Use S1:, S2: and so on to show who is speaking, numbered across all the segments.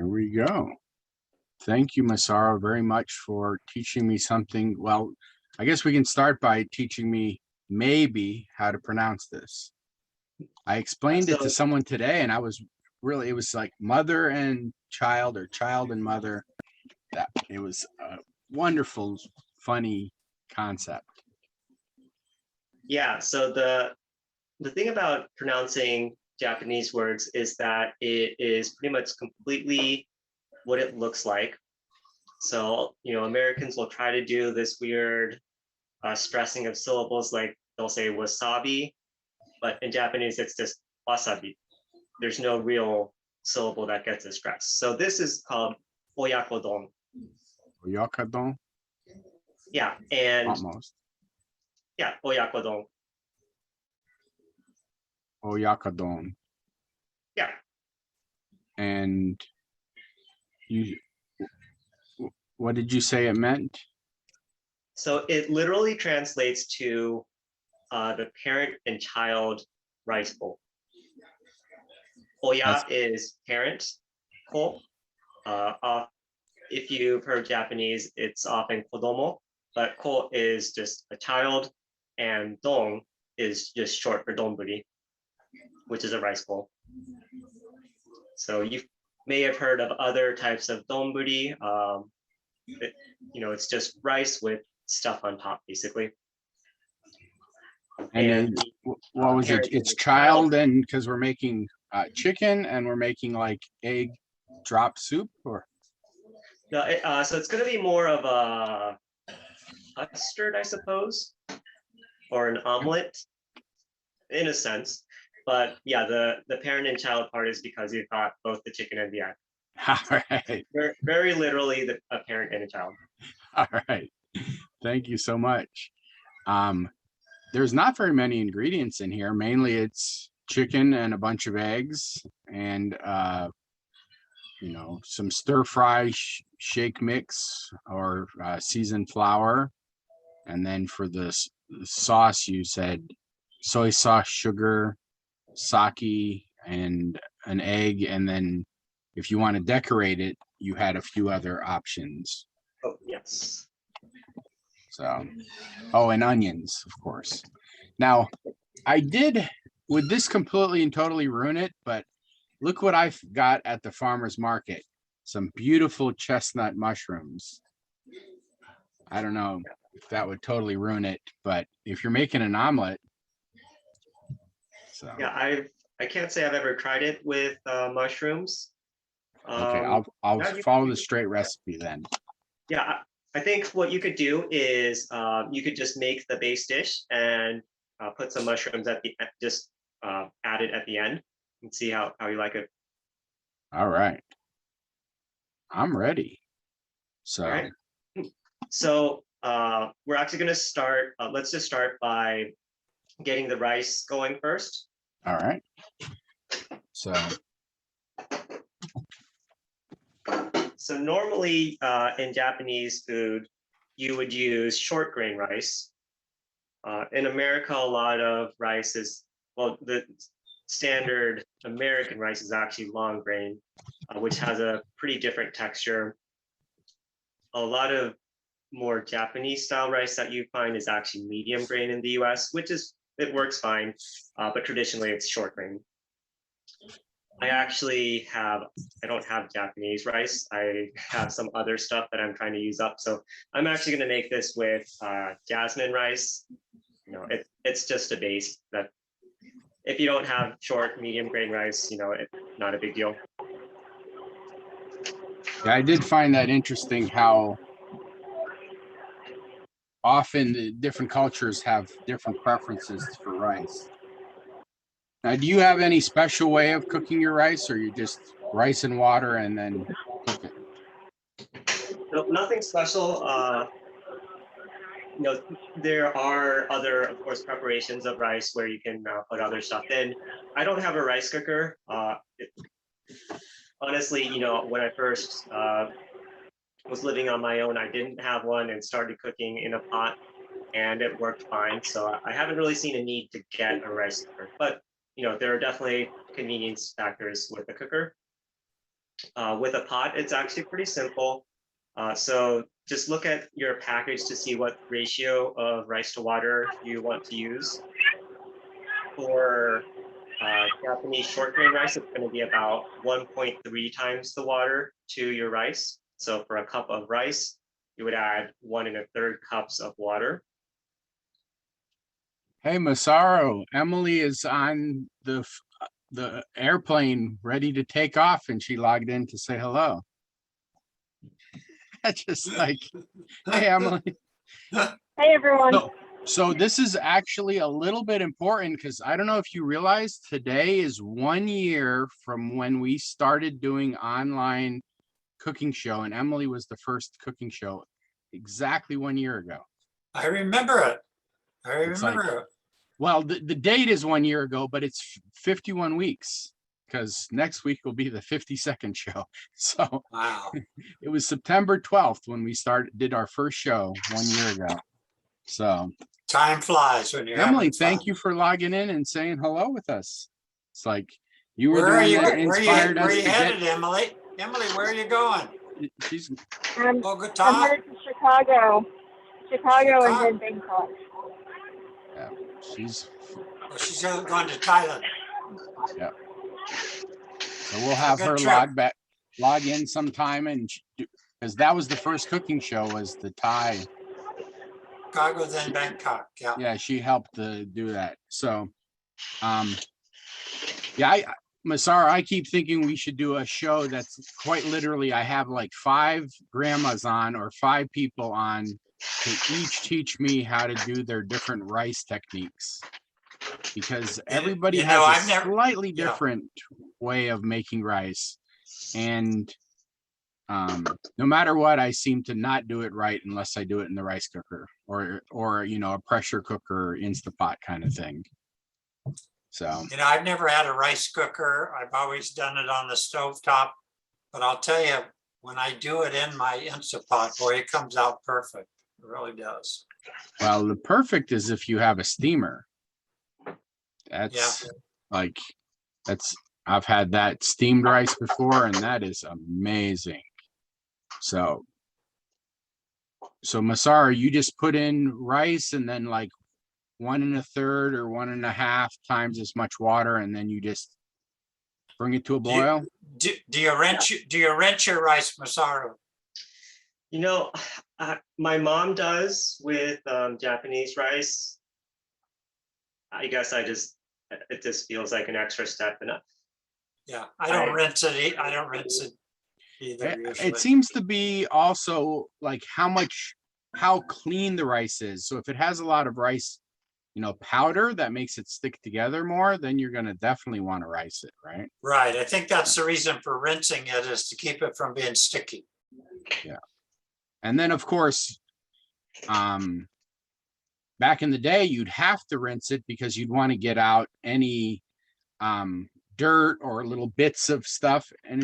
S1: There we go. Thank you, Masaru, very much for teaching me something. Well, I guess we can start by teaching me maybe how to pronounce this. I explained it to someone today, and I was really, it was like mother and child, or child and mother. That it was a wonderful, funny concept.
S2: Yeah, so the thing about pronouncing Japanese words is that it is pretty much completely what it looks like. So, Americans will try to do this weird stressing of syllables, like they'll say wasabi, but in Japanese, it's just wasabi. There's no real syllable that gets a stress. So this is called Oyakodon.
S1: Oyakodon?
S2: Yeah, and
S1: almost.
S2: Yeah, Oyakodon.
S1: Oyakodon.
S2: Yeah.
S1: And what did you say it meant?
S2: So it literally translates to the parent and child rice bowl. Oya is parent, ko. If you've heard Japanese, it's often kodomo, but ko is just a child, and don is just short for donburi, which is a rice bowl. So you may have heard of other types of donburi. It's just rice with stuff on top, basically.
S1: And what was it? It's child, and because we're making chicken, and we're making like egg drop soup, or?
S2: No, so it's going to be more of a custard, I suppose, or an omelet, in a sense. But yeah, the parent and child part is because you've got both the chicken and the egg.
S1: All right.
S2: Very literally a parent and a child.
S1: All right. Thank you so much. There's not very many ingredients in here. Mainly it's chicken and a bunch of eggs and some stir fry shake mix or seasoned flour. And then for the sauce, you said soy sauce, sugar, sake, and an egg. And then if you want to decorate it, you had a few other options.
S2: Oh, yes.
S1: So, and onions, of course. Now, would this completely and totally ruin it? But look what I've got at the farmer's market. Some beautiful chestnut mushrooms. I don't know if that would totally ruin it, but if you're making an omelet. So.
S2: Yeah, I can't say I've ever tried it with mushrooms.
S1: Okay, I'll follow the straight recipe then.
S2: Yeah, I think what you could do is you could just make the base dish and put some mushrooms at the just add it at the end and see how you like it.
S1: All right, I'm ready. So.
S2: All right. So we're actually going to start. Let's just start by getting the rice going first.
S1: All right. So
S2: normally in Japanese food, you would use short grain rice. In America, a lot of rice is, the standard American rice is actually long grain, which has a pretty different texture. A lot of more Japanese style rice that you find is actually medium grain in the US, it works fine, but traditionally it's short grain. I don't have Japanese rice. I have some other stuff that I'm trying to use up. So I'm actually going to make this with jasmine rice. It's just a base that if you don't have short, medium grain rice, it's not a big deal.
S1: Yeah, I did find that interesting how often the different cultures have different preferences for rice. Now, do you have any special way of cooking your rice, or you just rice and water and then cook it?
S2: No, nothing special. There are other, of course, preparations of rice where you can put other stuff in. I don't have a rice cooker. Honestly, when I first was living on my own, I didn't have one and started cooking in a pot, and it worked fine. So I haven't really seen a need to get a rice cooker, but there are definitely convenience factors with a cooker. With a pot, it's actually pretty simple. So just look at your package to see what ratio of rice to water you want to use. For Japanese short grain rice, it's going to be about 1.3 times the water to your rice. So for a cup of rice, you would add 1 1/3 cups of water.
S1: Hey, Masaru, Emily is on the airplane ready to take off, and she logged in to say hello. Just like, hey, Emily.
S3: Hey everyone.
S1: So this is actually a little bit important because I don't know if you realize today is 1 year from when we started doing online cooking show, and Emily was the first cooking show exactly 1 year ago.
S4: I remember it. I
S1: It's like-
S4: remember it.
S1: Well, the date is 1 year ago, but it's 51 weeks because next week will be the 52nd show. So
S4: Wow.
S1: it was September 12th when we did our first show 1 year ago. So
S4: Time flies when you're
S1: Emily,
S4: having
S1: thank
S4: fun.
S1: you for logging in and saying hello with us. It's like you were
S4: Where
S1: the
S4: are
S1: one
S4: you?
S1: that
S4: Where
S1: inspired us
S4: you
S1: to
S4: headed,
S1: get.
S4: Emily? Emily, where are you going?
S1: She's
S3: I'm
S4: Bogota?
S3: headed to Chicago. Chicago and
S4: Chicago.
S3: then Bangkok.
S1: she's
S4: Oh, she's going to Thailand.
S1: so we'll have
S4: Good
S1: her
S4: trip.
S1: log in sometime and because that was the first cooking show was the Thai.
S4: Chicago, then Bangkok. Yeah.
S1: Yeah, she helped to do that. So yeah, Masaru, I keep thinking we should do a show that's quite literally I have like 5 grandmas on or 5 people on to each teach me how to do their different rice techniques because everybody
S4: you know,
S1: has
S4: I've
S1: a
S4: never-
S1: slightly
S4: yeah.
S1: different way of making rice, and no matter what, I seem to not do it right unless I do it in the rice cooker or you know, a pressure cooker, Instapot kind of thing. So
S4: You know, I've never had a rice cooker. I've always done it on the stovetop. But I'll tell you, when I do it in my Instapot, boy, it comes out perfect. It really does.
S1: well, the perfect is if you have a steamer. That's like I've had that steamed rice before, and that is amazing. So Masaru, you just put in rice and then like 1 1/3 or 1 1/2 times as much water, and then you just bring it to a boil.
S4: Do you rinse your rice, Masaru?
S2: You know, my mom does with Japanese rice. I guess it just feels like an extra step enough.
S4: Yeah, I don't rinse it. I don't rinse it either.
S1: It
S4: Usually.
S1: seems to be also like how clean the rice is. So if it has a lot of rice, you know, powder that makes it stick together more, then you're gonna definitely want to rice it, right?
S4: Right. I think that's the reason for rinsing it, is to keep it from being sticky.
S1: Yeah. And then of course, back in the day, you'd have to rinse it because you'd want to get out any dirt or little bits of stuff. And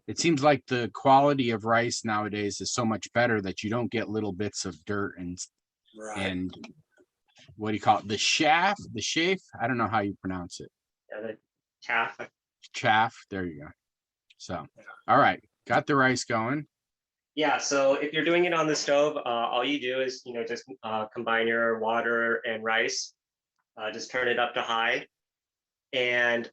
S1: it seems like the quality of rice nowadays is so much better that you don't get little bits of dirt and what do you call it? The chaff. I don't know how you pronounce it.
S2: Yeah, the chaff.
S1: Chaff. There you go. So, all right, got the rice going.
S2: Yeah, so if you're doing it on the stove, all you do is, just combine your water and rice, just turn it up to high. And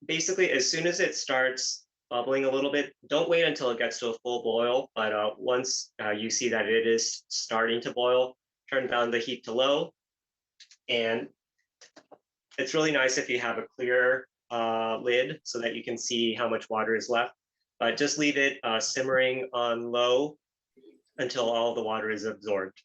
S2: basically, as soon as it starts bubbling a little bit, don't wait until it gets to a full boil. But once you see that it is starting to boil, turn down the heat to low. And it's really nice if you have a clear lid so that you can see how much water is left. But just leave it simmering on low until all the water is absorbed.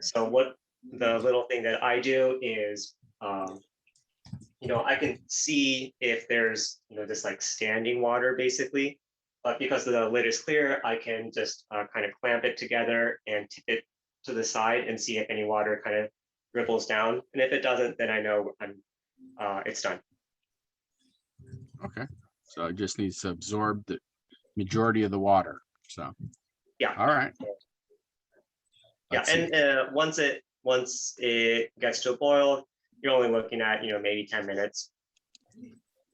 S2: So what the little thing that I do is, I can see if there's, just like standing water basically, but because the lid is clear, I can just kind of clamp it together and tip it to the side and see if any water kind of dribbles down. And if it doesn't, then I know it's done.
S1: Okay. So it just needs to absorb the majority of the water. So,
S2: yeah.
S1: All right.
S2: Let's and once it gets to a boil, you're only looking at, maybe 10 minutes.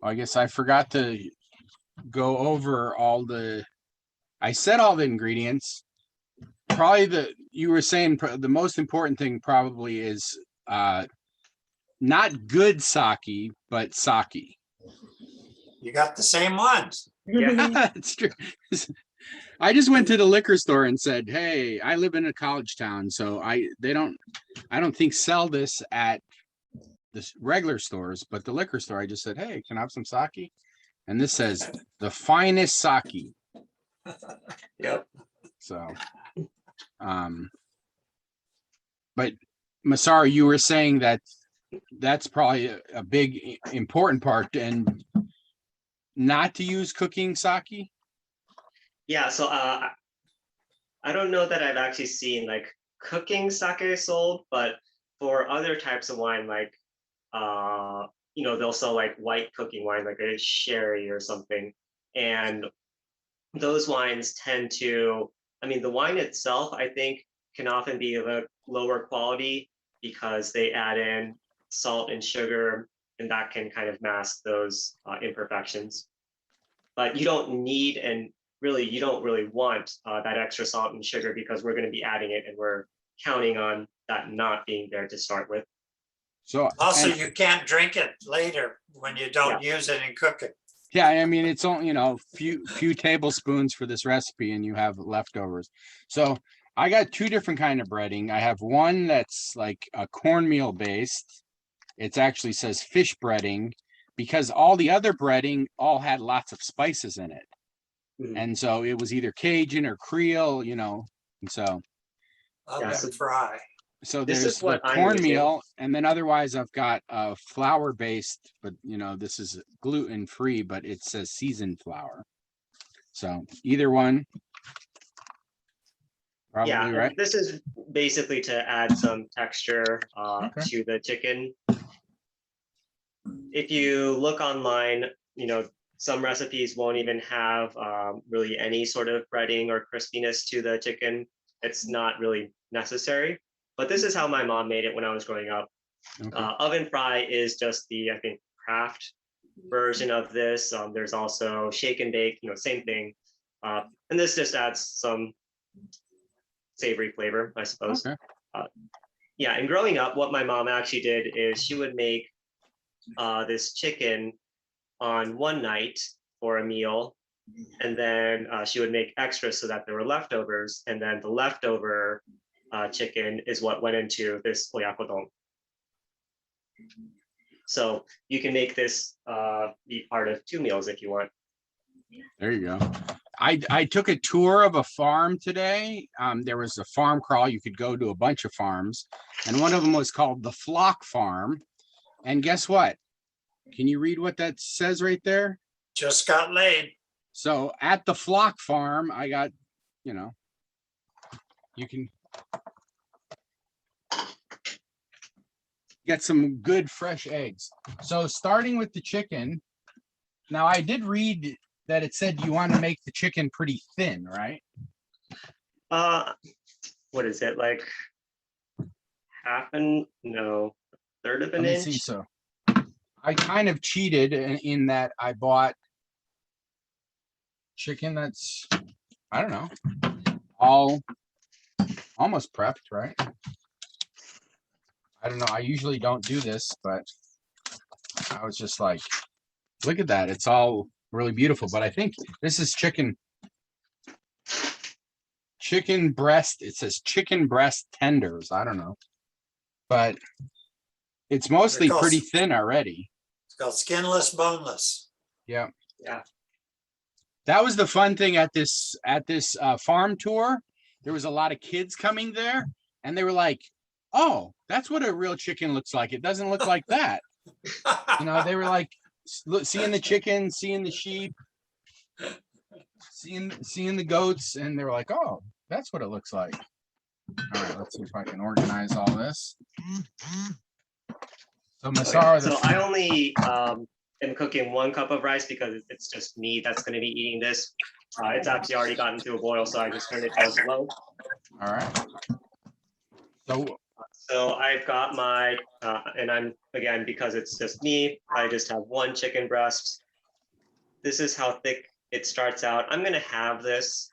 S1: Well, I guess I forgot to go over all the, I said all the ingredients. Probably you were saying the most important thing probably is not good sake, but sake.
S4: You got the same ones.
S2: Yeah.
S1: It's true. I just went to the liquor store and said, "Hey, I live in a college town, so I don't think sell this at the regular stores, but the liquor store. I just said, "Hey, can I have some sake?" And this says the finest sake.
S2: Yep.
S1: So, but Masaru, you were saying that that's probably a big important part, and not to use cooking sake.
S2: Yeah. So I don't know that I've actually seen like cooking sake sold, but for other types of wine, like they'll sell like white cooking wine, like a sherry or something, and those wines tend to, I mean, the wine itself, I think, can often be of a lower quality because they add in salt and sugar, and that can kind of mask those imperfections. But you don't need, and really, you don't really want that extra salt and sugar because we're going to be adding it, and we're counting on that not being there to start with.
S1: So
S4: Also, you can't drink it later when you don't use it and cook it.
S1: yeah, I mean, it's only, few tablespoons for this recipe and you have leftovers. So I got two different kind of breading. I have one that's like a cornmeal based. It actually says fish breading because all the other breading all had lots of spices in it.
S2: Mhm.
S1: And so it was either Cajun or Creole, and so
S4: Oven fry.
S1: so
S2: This
S1: there's
S2: is what
S1: the
S2: I'm
S1: cornmeal, and then otherwise I've got a flour based, but this is gluten free, but it says seasoned flour. So either one, probably
S2: Yeah, and
S1: right.
S2: this is basically to add some texture
S1: Okay.
S2: to the chicken. If you look online, some recipes won't even have really any sort of breading or crispiness to the chicken. It's not really necessary. But this is how my mom made it when I was growing up.
S1: Okay.
S2: Oven fry is just the, I think, craft version of this. There's also shake and bake, same thing. And this just adds some savory flavor, I suppose.
S1: Okay.
S2: Yeah, and growing up, what my mom actually did is she would make this chicken on one night for a meal, and then she would make extras so that there were leftovers, and then the leftover chicken is what went into this oyakodon. So you can make this be part of 2 meals if you want.
S1: There you go. I took a tour of a farm today. There was a farm crawl. You could go to a bunch of farms, and one of them was called the Flock Farm. And guess what? Can you read what that says right there?
S4: Just got laid.
S1: So at the Flock Farm, I got, you can get some good fresh eggs. So starting with the chicken, now I did read that it said you want to make the chicken pretty thin, right?
S2: What is it, like third of an
S1: Let me
S2: inch?
S1: see. So I kind of cheated in that I bought chicken that's, I don't know, all almost prepped, right? I don't know. I usually don't do this, but I was just like, look at that. It's all really beautiful. But I think this is chicken breast. It says chicken breast tenders. I don't know, but it's mostly pretty thin already.
S4: It's called skinless, boneless.
S1: Yeah.
S2: Yeah.
S1: That was the fun thing at this farm tour. There was a lot of kids coming there, and they were like, "Oh, that's what a real chicken looks like. It doesn't look like that." They were like seeing the chicken, seeing the sheep, seeing the goats, and they were like, "Oh, that's what it looks like." All right, let's see if I can organize all this. So Masaru,
S2: So I only am cooking 1 cup of rice because it's just me that's going to be eating this. It's actually already gotten to a boil, so I just turned it down to low.
S1: All right.
S2: So I've got my, and I'm, again, because it's just me, I just have 1 chicken breast. This is how thick it starts out, I'm gonna have this.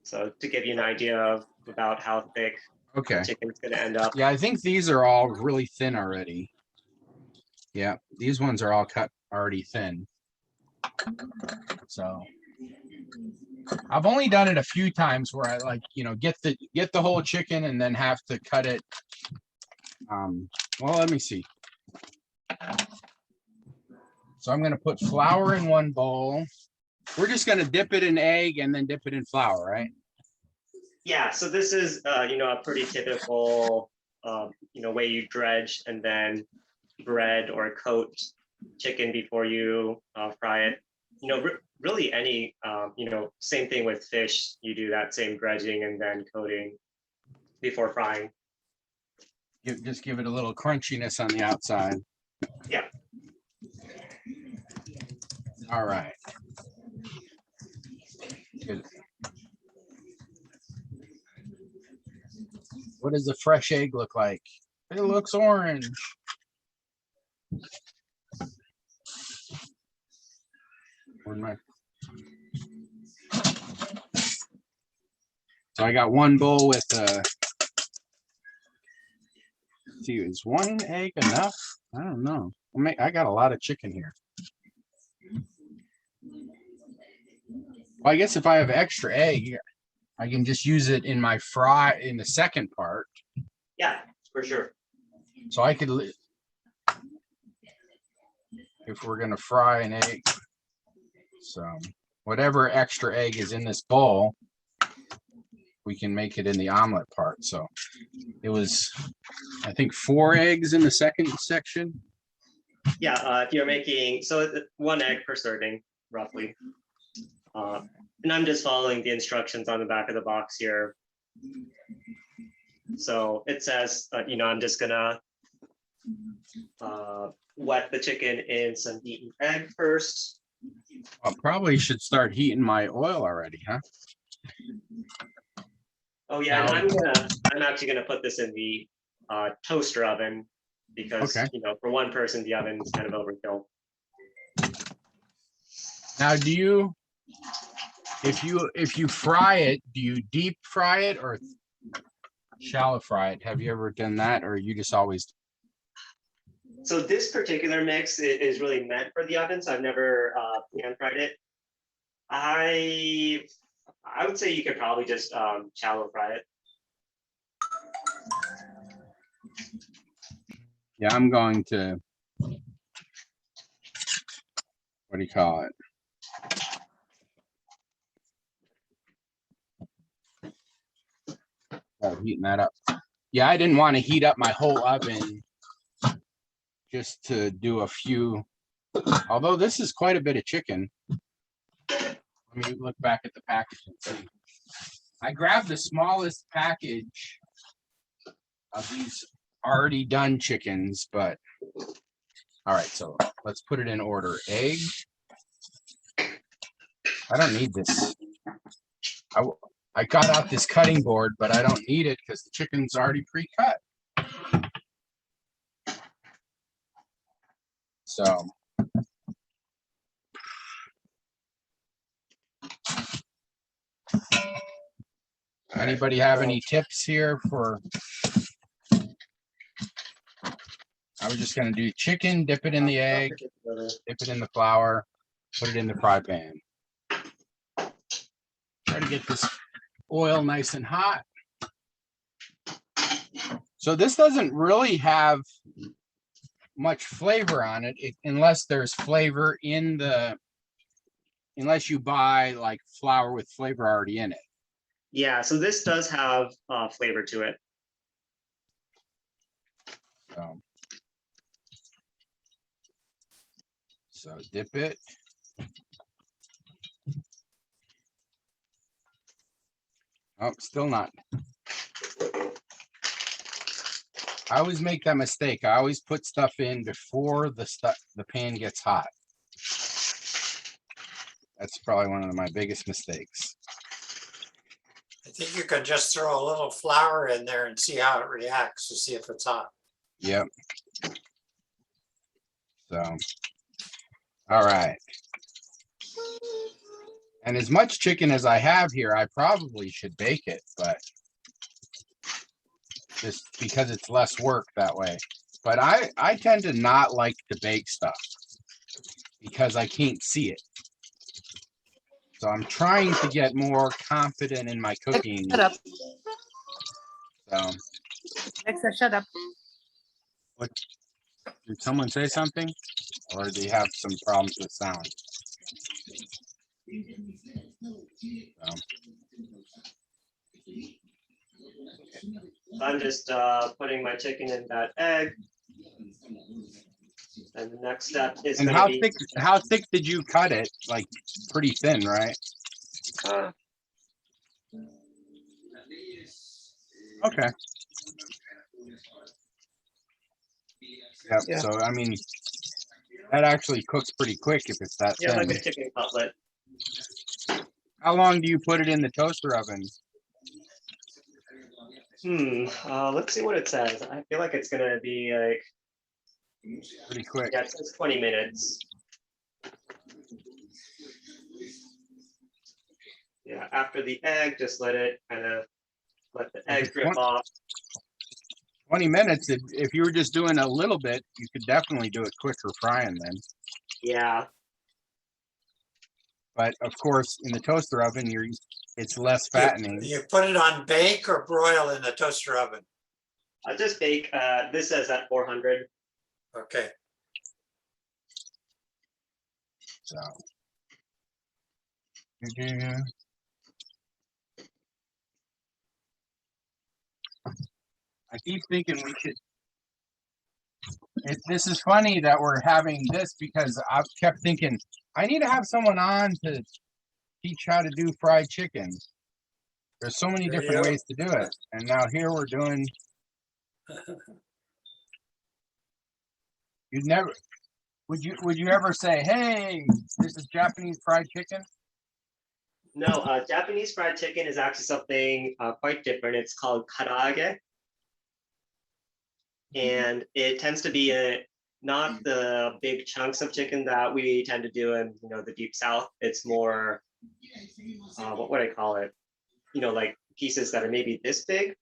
S2: So to give you an idea of about how thick
S1: Okay.
S2: chicken's gonna end up.
S1: Yeah, I think these are all really thin already. Yeah, these ones are all cut already thin. So I've only done it a few times where I like, get the whole chicken and then have to cut it. Well, let me see. So I'm gonna put flour in one bowl. We're just gonna dip it in egg and then dip it in flour, right?
S2: Yeah, so this is a pretty typical way you dredge and then bread or coat chicken before you fry it. Really any same thing with fish. You do that same dredging and then coating before frying.
S1: Just give it a little crunchiness on the outside.
S2: Yeah.
S1: All right. Good. What does a fresh egg look like? It looks orange. So I got one bowl with see, is one egg enough? I don't know. I got a lot of chicken here. Well, I guess if I have extra egg, I can just use it in my fry in the second part.
S2: Yeah, for sure.
S1: So I could, if we're gonna fry an egg, so whatever extra egg is in this bowl, we can make it in the omelet part. So it was, I think, 4 eggs in the second section.
S2: Yeah, if you're making, so 1 egg per serving, roughly. And I'm just following the instructions on the back of the box here. So it says, I'm just gonna wet the chicken in some beaten egg first.
S1: I probably should start heating my oil already, huh?
S2: Oh yeah, and I'm actually gonna put this in the toaster oven because for one person the oven is kind of overkill.
S1: Now, do you, if you fry it, do you deep fry it or shallow fry it? Have you ever done that, or you just always?
S2: So this particular mix is really meant for the oven, so I've never pan fried it. I would say you could probably just shallow fry it.
S1: Yeah, I'm going to, what do you call it? Heating that up. Yeah, I didn't want to heat up my whole oven just to do a few, although this is quite a bit of chicken. Let me look back at the package and see. I grabbed the smallest package of these already done chickens, but all right, so let's put it in order. Egg. I don't need this. I got out this cutting board, but I don't need it because the chicken's already pre-cut. So anybody have any tips here for? I was just gonna do chicken, dip it in the egg, dip it in the flour, put it in the fry pan. Try to get this oil nice and hot. So this doesn't really have much flavor on it, unless there's flavor in unless you buy like flour with flavor already in it.
S2: Yeah, so this does have flavor to it.
S1: So dip it. Oh, still not. I always make that mistake. I always put stuff in before the pan gets hot. That's probably one of my biggest mistakes.
S4: I think you can just throw a little flour in there and see how it reacts to see if it's hot.
S1: Yep. So, all right. And as much chicken as I have here, I probably should bake it, but just because it's less work that way. But I tend to not like to bake stuff because I can't see it. So I'm trying to get more confident in my cooking.
S5: Shut up.
S1: So
S5: Alexa, shut up.
S1: did someone say something? Or do you have some problems with sound?
S2: I'm just putting my chicken in that egg. And the next step is
S1: And
S2: going to be
S1: how thick did you cut it? Like pretty thin, right? Okay. Yep.
S2: Yeah.
S1: So I mean, that actually cooks pretty quick if it's that
S2: yeah,
S1: thin.
S2: like a chicken cutlet.
S1: How long do you put it in the toaster oven?
S2: Let's see what it says. I feel like it's gonna be like
S1: Pretty quick.
S2: yeah, it says 20 minutes. Yeah, after the egg, just let the egg
S1: it's
S2: drip off.
S1: 20 minutes. If you were just doing a little bit, you could definitely do it quicker frying then.
S2: Yeah,
S1: But of course, in the toaster oven, it's less fattening.
S4: You put it on bake or broil in the toaster oven?
S2: I just bake. This says at 400.
S4: Okay.
S1: So. I keep thinking we should. This is funny that we're having this because I've kept thinking I need to have someone on to teach how to do fried chicken. There's so many different ways to do it, and now here we're doing. You'd never. Would you ever say, "Hey, this is Japanese fried chicken"?
S2: No, Japanese fried chicken is actually something quite different. It's called karaage. And it tends to be not the big chunks of chicken that we tend to do in the deep south. It's more what would I call it? Like pieces that are maybe this big.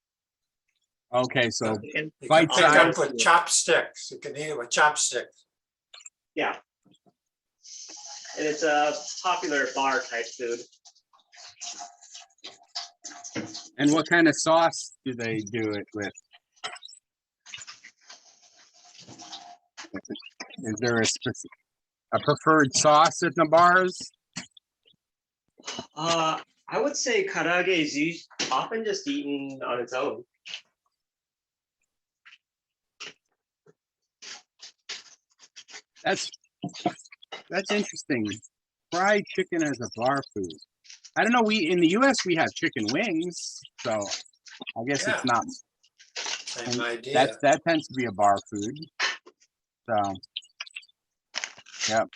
S1: Okay, so
S4: You
S1: bite
S4: can pick
S1: size.
S4: up with chopsticks. You can eat it with chopsticks.
S2: Yeah, and it's a popular bar type food.
S1: And what kind of sauce do they do it with? Is there a preferred sauce at the bars?
S2: I would say karaage is often just eaten on its own.
S1: That's interesting. Fried chicken as a bar food. I don't know. We in the U.S. we have chicken wings, so I guess it's not.
S4: Same idea.
S1: That tends to be a bar food. So, yep.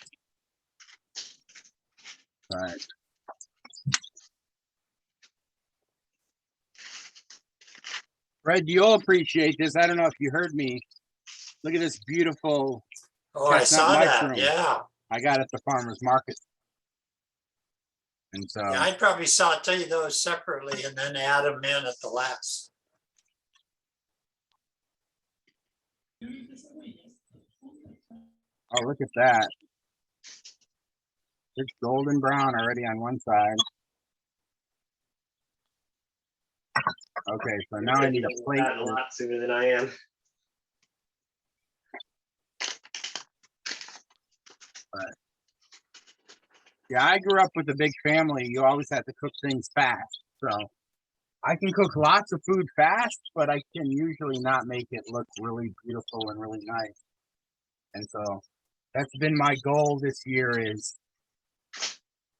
S1: All right. Fred, you'll appreciate this. I don't know if you heard me. Look at this beautiful.
S4: Oh, I
S1: chestnut
S4: saw that.
S1: mushroom.
S4: Yeah.
S1: I got it at the farmer's market. And so
S4: Yeah, I'd probably saute those separately and then add them in at the last.
S1: oh, look at that. It's golden brown already on one side. Okay, so now I need a plate.
S2: That a lot sooner than I am.
S1: Yeah, I grew up with a big family. You always have to cook things fast. So I can cook lots of food fast, but I can usually not make it look really beautiful and really nice. And so that's been my goal this year is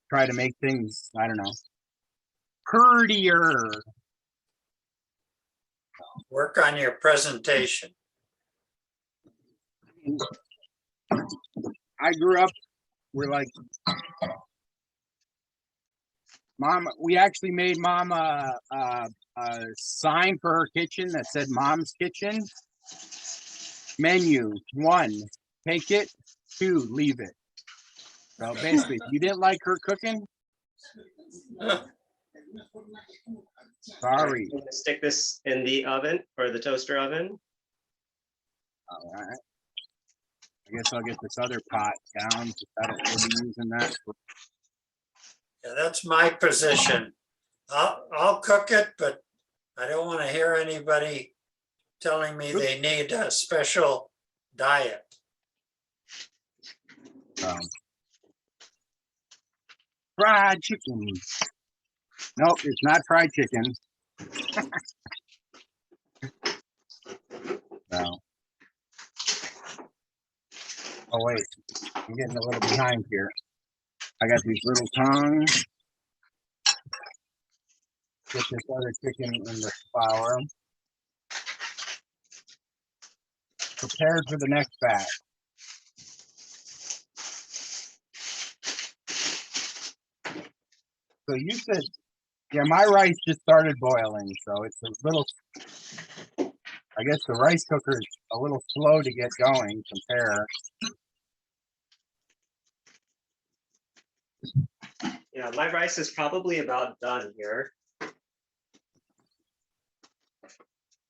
S1: try to make things, I don't know, prettier.
S4: Work on your presentation.
S1: I grew up, we're like, Mom, we actually made Mom a sign for her kitchen that said Mom's Kitchen. Menu, 1, take it, 2, leave it. So basically, if you didn't like her cooking, Sorry.
S2: I'm gonna stick this in the oven or the toaster oven.
S1: All right. I guess I'll get this other pot down. We'll be using that.
S4: Yeah, that's my position. I'll cook it, but I don't want to hear anybody telling me they need a special diet.
S1: Fried chicken. Nope, it's not fried chicken. No. Oh wait, I'm getting a little behind here. I got these little tongs. Get this other chicken in the flour. Prepared for the next batch. So you said, yeah, my rice just started boiling, so it's a little, I guess the rice cooker is a little slow to get going compare.
S2: Yeah, my rice is probably about done here.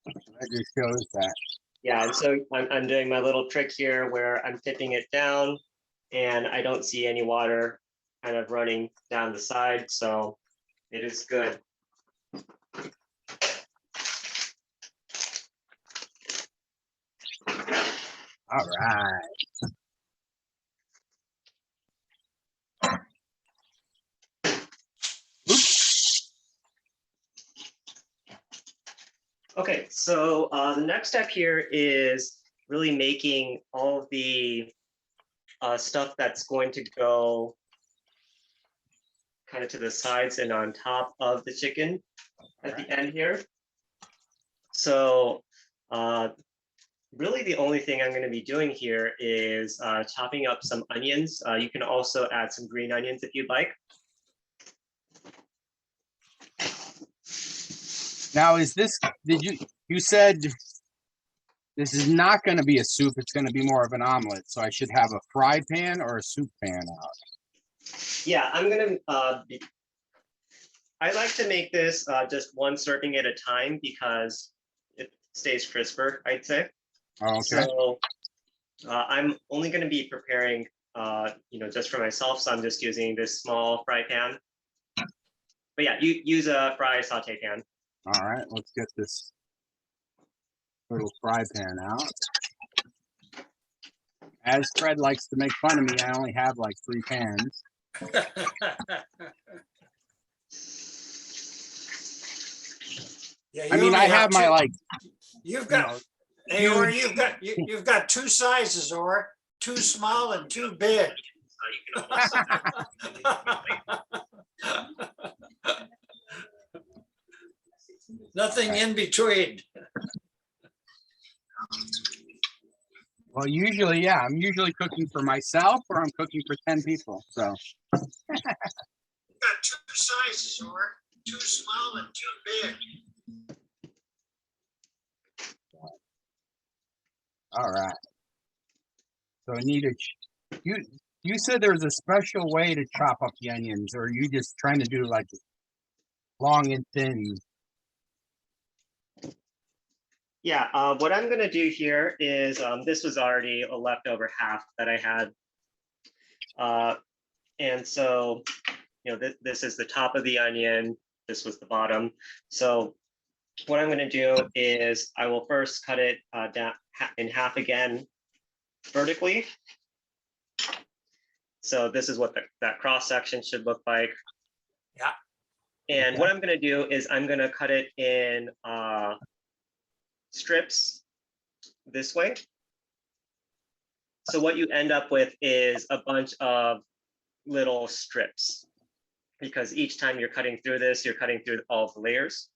S1: That just shows that.
S2: Yeah, and so I'm doing my little trick here where I'm tipping it down and I don't see any water kind of running down the side, so it is good.
S1: All right.
S2: Okay, so the next step here is really making all of the stuff that's going to go kind of to the sides and on top of the chicken at the end here. So really the only thing I'm going to be doing here is chopping up some onions. You can also add some green onions if you'd like.
S1: Now is this, you said this is not going to be a soup, it's going to be more of an omelet. So I should have a fry pan or a soup pan out.
S2: Yeah, I'm gonna, I like to make this just one serving at a time because it stays crisper, I'd say.
S1: Oh, okay.
S2: So I'm only gonna be preparing, just for myself. So I'm just using this small fry pan. But yeah, you use a fry saute pan.
S1: All right, let's get this little fry pan out. As Fred likes to make fun of me, I only have like 3 pans.
S4: Yeah,
S1: I mean, I have my like,
S4: You've
S1: you
S4: got,
S1: know,
S4: hey, or
S1: huge-
S4: you've got 2 sizes, or too small and too big. Nothing in between.
S1: well, usually, yeah, I'm usually cooking for myself or I'm cooking for 10 people. So,
S4: You've got 2 sizes, or too small and too big.
S1: all right. So Anita, you said there's a special way to chop up the onions, or are you just trying to do like long and thin?
S2: Yeah, what I'm gonna do here is, this was already a leftover half that I had. And so, this is the top of the onion, this was the bottom. So what I'm gonna do is I will first cut it down in half again vertically. So this is what that cross section should look like.
S4: Yeah.
S2: And what I'm gonna do is I'm gonna cut it in strips this way. So what you end up with is a bunch of little strips, because each time you're cutting through this, you're cutting through all of the layers.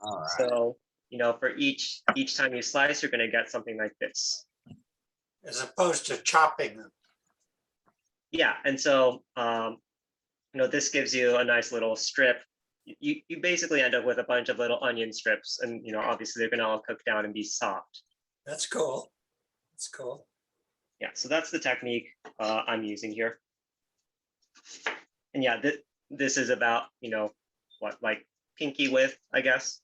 S1: All right.
S2: So, for each time you slice, you're going to get something like this.
S4: As opposed to chopping them.
S2: Yeah, and so this gives you a nice little strip. You basically end up with a bunch of little onion strips, and obviously they're going to all cook down and be soft.
S4: That's cool. That's cool.
S2: Yeah, so that's the technique I'm using here. And yeah, this is about, what, like pinky width, I guess.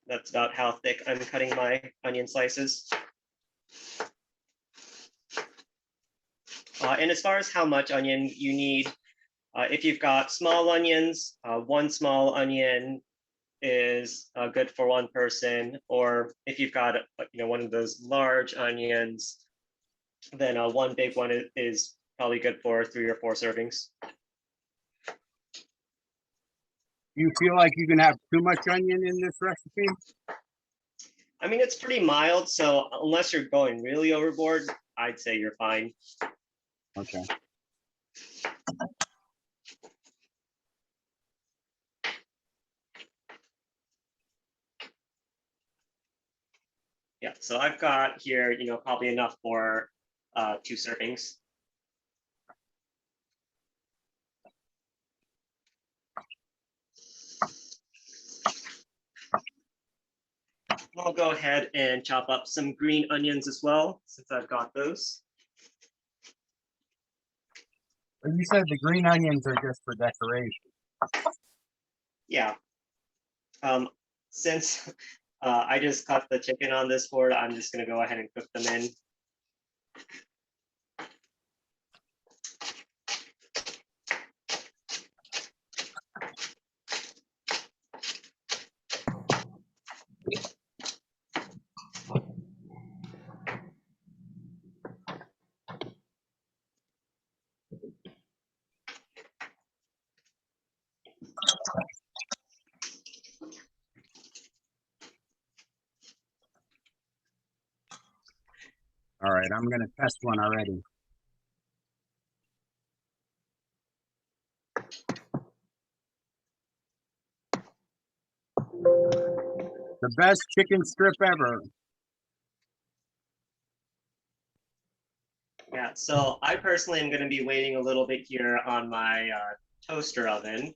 S2: That's about how thick I'm cutting my onion slices. And as far as how much onion you need, if you've got small onions, 1 small onion is good for 1 person. Or if you've got one of those large onions, then 1 big one is probably good for 3 or 4 servings.
S1: You feel like you can have too much onion in this recipe?
S2: I mean, it's pretty mild, so unless you're going really overboard, I'd say you're fine.
S1: Okay.
S2: Yeah, so I've got here, probably enough for 2 servings. I'll go ahead and chop up some green onions as well, since I've got those.
S1: But you said the green onions are just for decoration.
S2: Yeah. Since I just cut the chicken on this board, I'm just going to go ahead and cook them in.
S1: All right, I'm gonna test one already. The best chicken strip ever.
S2: Yeah, so I personally am going to be waiting a little bit here on my toaster oven.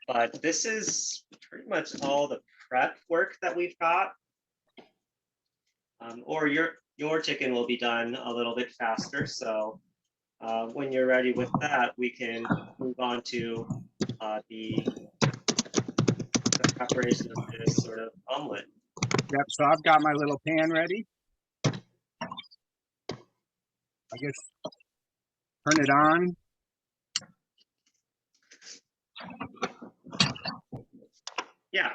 S2: But this is pretty much all the prep work that we've got. Or your chicken will be done a little bit faster. So when you're ready with that, we can move on to the preparation of this sort of omelet.
S1: Yep, so I've got my little pan ready. I guess turn it on.
S2: Yeah.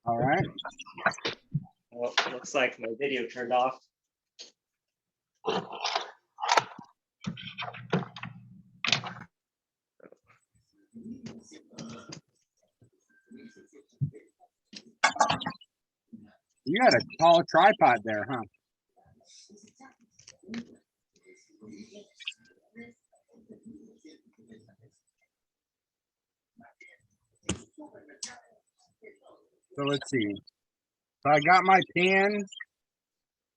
S1: All right.
S2: Well, looks like my video turned off.
S1: You got a tall tripod there, huh? So let's see. So I got my pan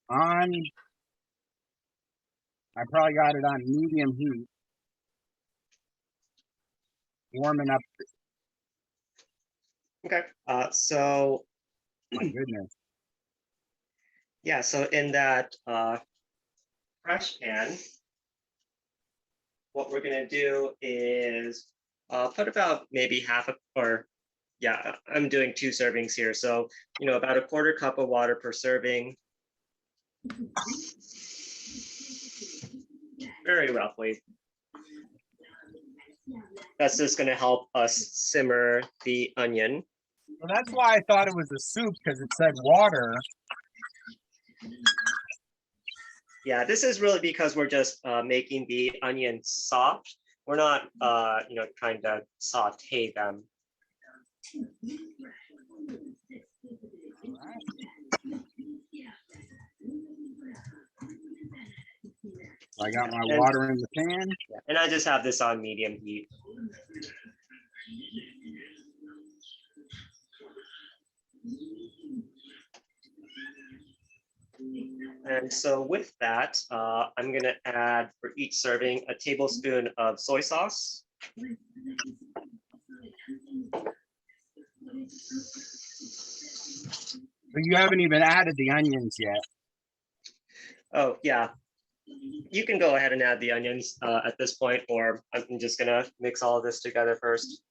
S1: on. I probably got it on medium heat. Warming up.
S2: Okay. So
S1: My goodness.
S2: yeah, so in that fresh pan, what we're gonna do is put about maybe half or yeah, I'm doing 2 servings here. So, about a 1/4 cup of water per serving. Very roughly. That's just gonna help us simmer the onion.
S1: Well, that's why I thought it was a soup, because it said water.
S2: Yeah, this is really because we're just making the onion soft. We're not, trying to saute them.
S1: I got my water in the pan.
S2: And I just have this on medium heat. And so with that, I'm gonna add for each serving a tablespoon of soy sauce.
S1: But you haven't even added the onions yet.
S2: Oh, yeah. You can go ahead and add the onions at this point, or I'm just gonna mix all of this together first.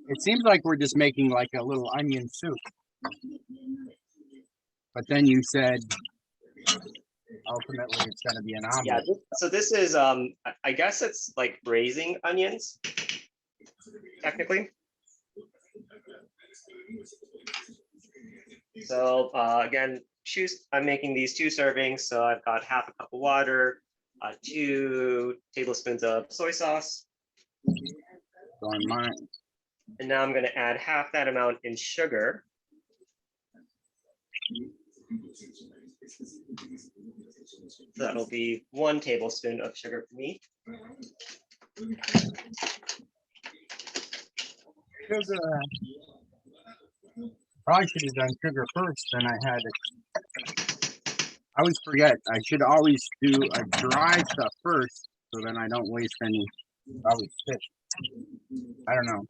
S1: It seems like we're just making like a little onion soup. But then you said ultimately it's going to be an
S2: Yeah,
S1: omelet.
S2: so this is, I guess it's like braising onions, technically. So again, I'm making these 2 servings. So I've got half a cup of water, 2 tablespoons of soy sauce.
S1: So on mine.
S2: And now I'm going to add half that amount in sugar. So that'll be 1 tablespoon of sugar for me.
S1: Sugar. Probably should have done sugar first, then I had it. I always forget. I should always do a dry stuff first, so then I don't waste any. Always fit. I don't know.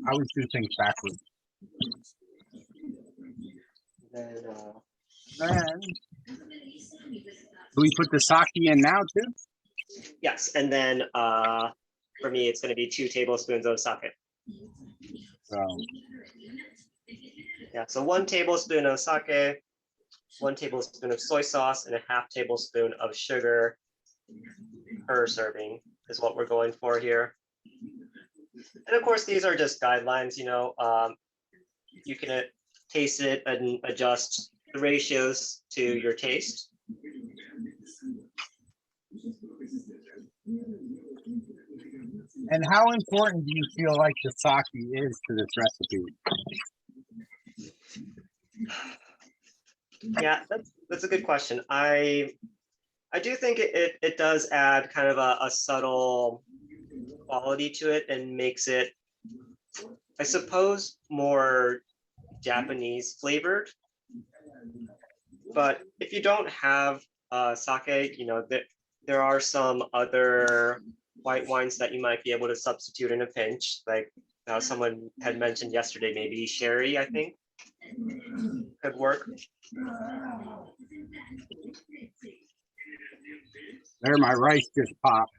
S1: I always do things backwards. Then, do we put the sake in now too?
S2: Yes, and then for me, it's going to be 2 tablespoons of sake.
S1: So,
S2: Yeah, so 1 tablespoon of sake, 1 tablespoon of soy sauce, and a half tablespoon of sugar per serving is what we're going for here. And of course, these are just guidelines, you know, you can taste it and adjust the ratios to your taste.
S1: and how important do you feel like the sake is to this recipe?
S2: Yeah, that's a good question. I do think it does add kind of a subtle quality to it and makes it, I suppose, more Japanese flavored. But if you don't have sake, you know, there are some other white wines that you might be able to substitute in a pinch. Like someone had mentioned yesterday, maybe sherry, I think, could work.
S1: There, my rice just popped.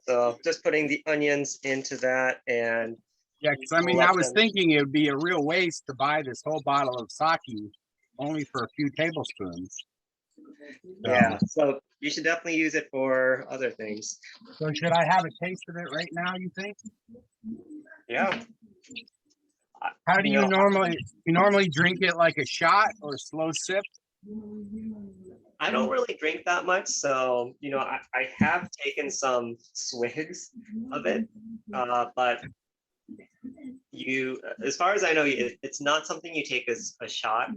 S2: So just putting the onions into that, and
S1: Yeah, because I mean, I was thinking it would be a real waste to buy this whole bottle of sake only for a few tablespoons. So,
S2: yeah, so you should definitely use it for other things.
S1: So should I have a taste of it right now, you think?
S2: Yeah.
S1: How do you normally drink it, like a shot or a slow sip?
S2: I don't really drink that much, so you know, I have taken some swigs of it, but as far as I know, it's not something you take as a shot.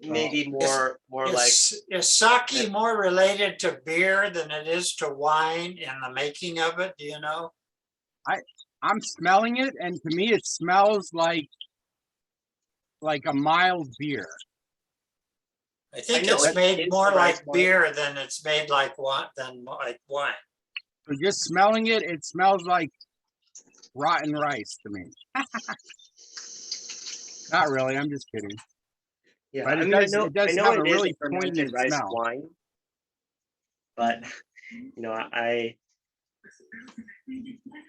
S2: Maybe more like.
S4: Is sake more related to beer than it is to wine in the making of it? Do you know?
S1: I'm smelling it, and to me, it smells like a mild beer.
S4: I think
S2: know
S4: it's
S2: it
S4: made
S2: is
S4: more
S2: the rice
S4: like
S2: wine.
S4: beer than it's made like wine.
S1: So just smelling it, it smells like rotten rice to me. Not really. I'm just kidding.
S2: Yeah,
S1: But
S2: I mean,
S1: it does have a really
S2: fermented
S1: poignant
S2: rice
S1: smell.
S2: wine, but you know,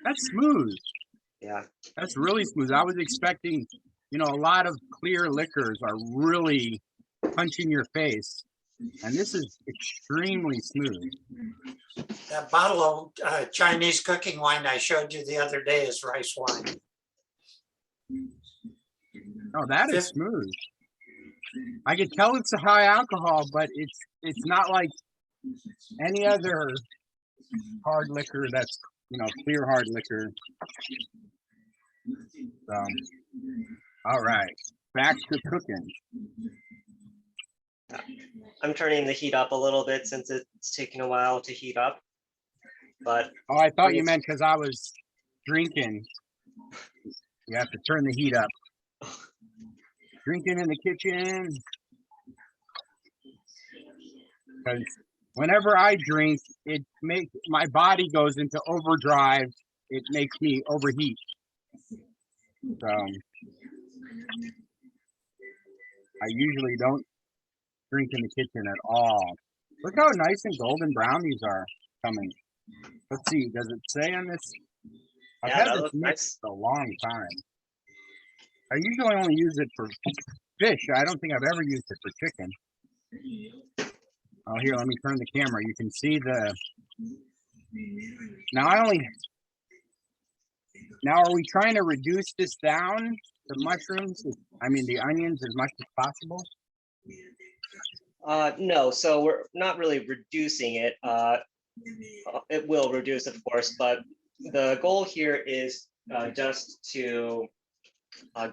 S1: That's smooth.
S2: yeah.
S1: That's really smooth. I was expecting, you know, a lot of clear liquors are really punching your face, and this is extremely smooth.
S4: That bottle of Chinese cooking wine I showed you the other day is rice wine.
S1: Oh, that is smooth. I could tell it's a high alcohol, but it's not like any other hard liquor that's, you know, clear hard liquor. All right, back to cooking.
S2: I'm turning the heat up a little bit since it's taking a while to heat up. But
S1: Oh, I thought you meant because I was drinking. You have to turn the heat up. Drinking in the kitchen. Because whenever I drink, it makes my body goes into overdrive. It makes me overheat. So I usually don't drink in the kitchen at all. Look how nice and golden brown these are coming. Let's see, does it say on this? I've
S2: yeah,
S1: had
S2: that
S1: this
S2: looks
S1: mixed
S2: nice.
S1: a long time. I usually only use it for fish. I don't think I've ever used it for chicken. Oh, here, let me turn the camera. You can see the. Now are we trying to reduce this down, the mushrooms? I mean, the onions as much as possible?
S2: No, so we're not really reducing it. It will reduce, of course, but the goal here is just to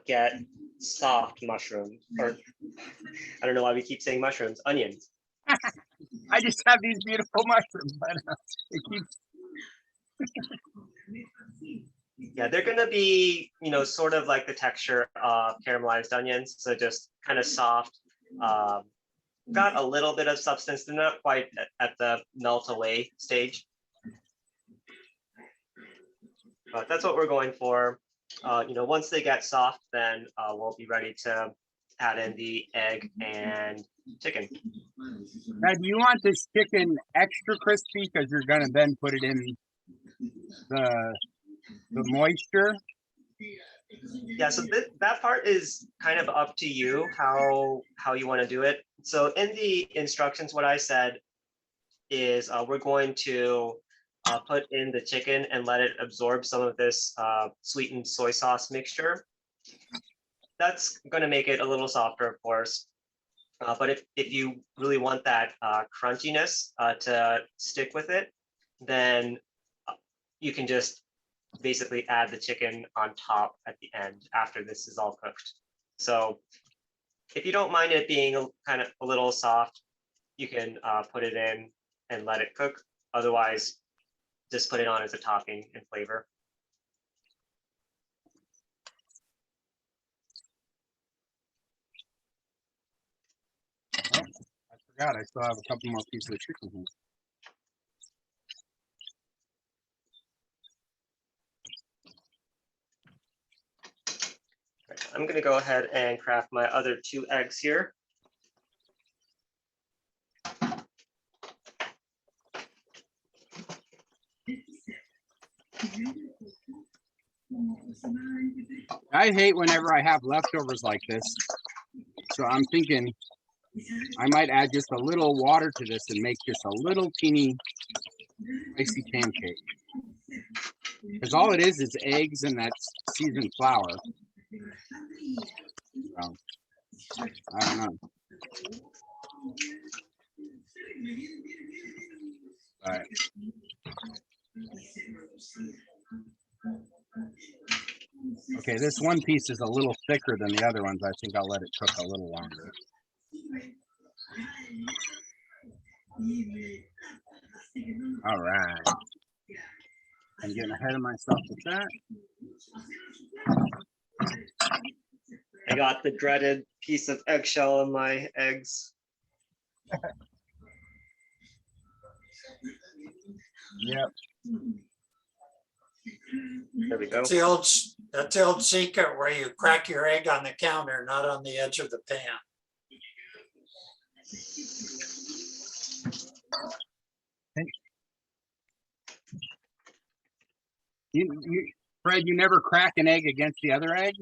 S2: get soft mushrooms, or I don't know why we keep saying mushrooms, onions.
S1: I just have these beautiful mushrooms, but it keeps.
S2: Yeah, they're gonna be, sort of like the texture of caramelized onions, so just kind of soft. Got a little bit of substance. They're not quite at the melt away stage, but that's what we're going for. Once they get soft, then we'll be ready to add in the egg and chicken.
S1: Now, do you want this chicken extra crispy because you're gonna then put it in the moisture?
S2: Yeah, so that part is kind of up to you how you want to do it. So in the instructions, what I said is we're going to put in the chicken and let it absorb some of this sweetened soy sauce mixture. That's going to make it a little softer, of course. But if you really want that crunchiness to stick with it, then you can just basically add the chicken on top at the end after this is all cooked. So if you don't mind it being a little soft, you can put it in and let it cook. Otherwise, just put it on as a topping and flavor.
S1: Oh, I forgot. I still have a couple more pieces of chicken here.
S2: I'm going to go ahead and crack my other 2 eggs here.
S1: I hate whenever I have leftovers like this. So I'm thinking I might add just a little water to this and make just a little teeny spicy pancake. Because all it is eggs and that seasoned flour. So, I don't know. All right. Okay, this one piece is a little thicker than the other ones. I think I'll let it cook a little longer. All right. I'm getting ahead of myself with that.
S2: I got the dreaded piece of eggshell in my eggs.
S1: Yep.
S2: There we go.
S4: That's the old secret where you crack your egg on the counter, not on the edge of the pan.
S1: Fred, you never crack an egg against the other egg?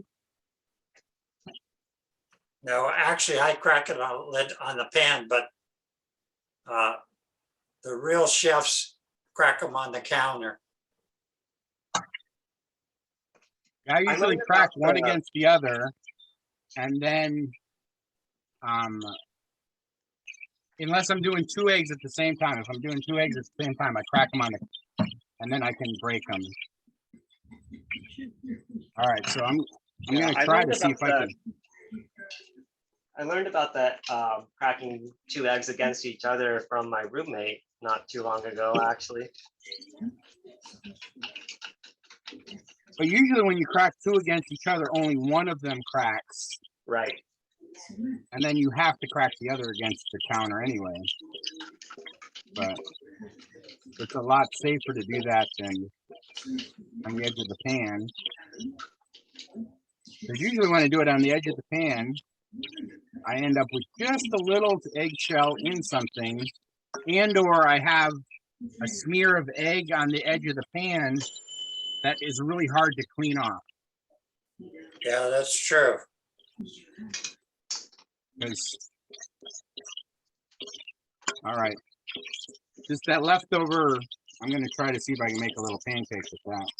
S4: No, actually, I crack it on the pan, but the real chefs crack them on the counter.
S1: I usually crack one against the other, and then, unless I'm doing 2 eggs at the same time. If I'm doing 2 eggs at the same time, I crack them and then I can break them. All right, so I'm
S2: Yeah,
S1: gonna
S2: I
S1: try
S2: learned
S1: to see if I
S2: about
S1: can.
S2: I learned about that cracking 2 eggs against each other from my roommate not too long ago, actually.
S1: But usually when you crack 2 against each other, only one of them cracks.
S2: Right.
S1: And then you have to crack the other against the counter anyway. But it's a lot safer to do that than on the edge of the pan. Because usually when I do it on the edge of the pan, I end up with just a little eggshell in something, and or I have a smear of egg on the edge of the pan that is really hard to clean off.
S4: Yeah, that's true.
S1: All right, just that leftover, I'm gonna try to see if I can make a little pancake with that.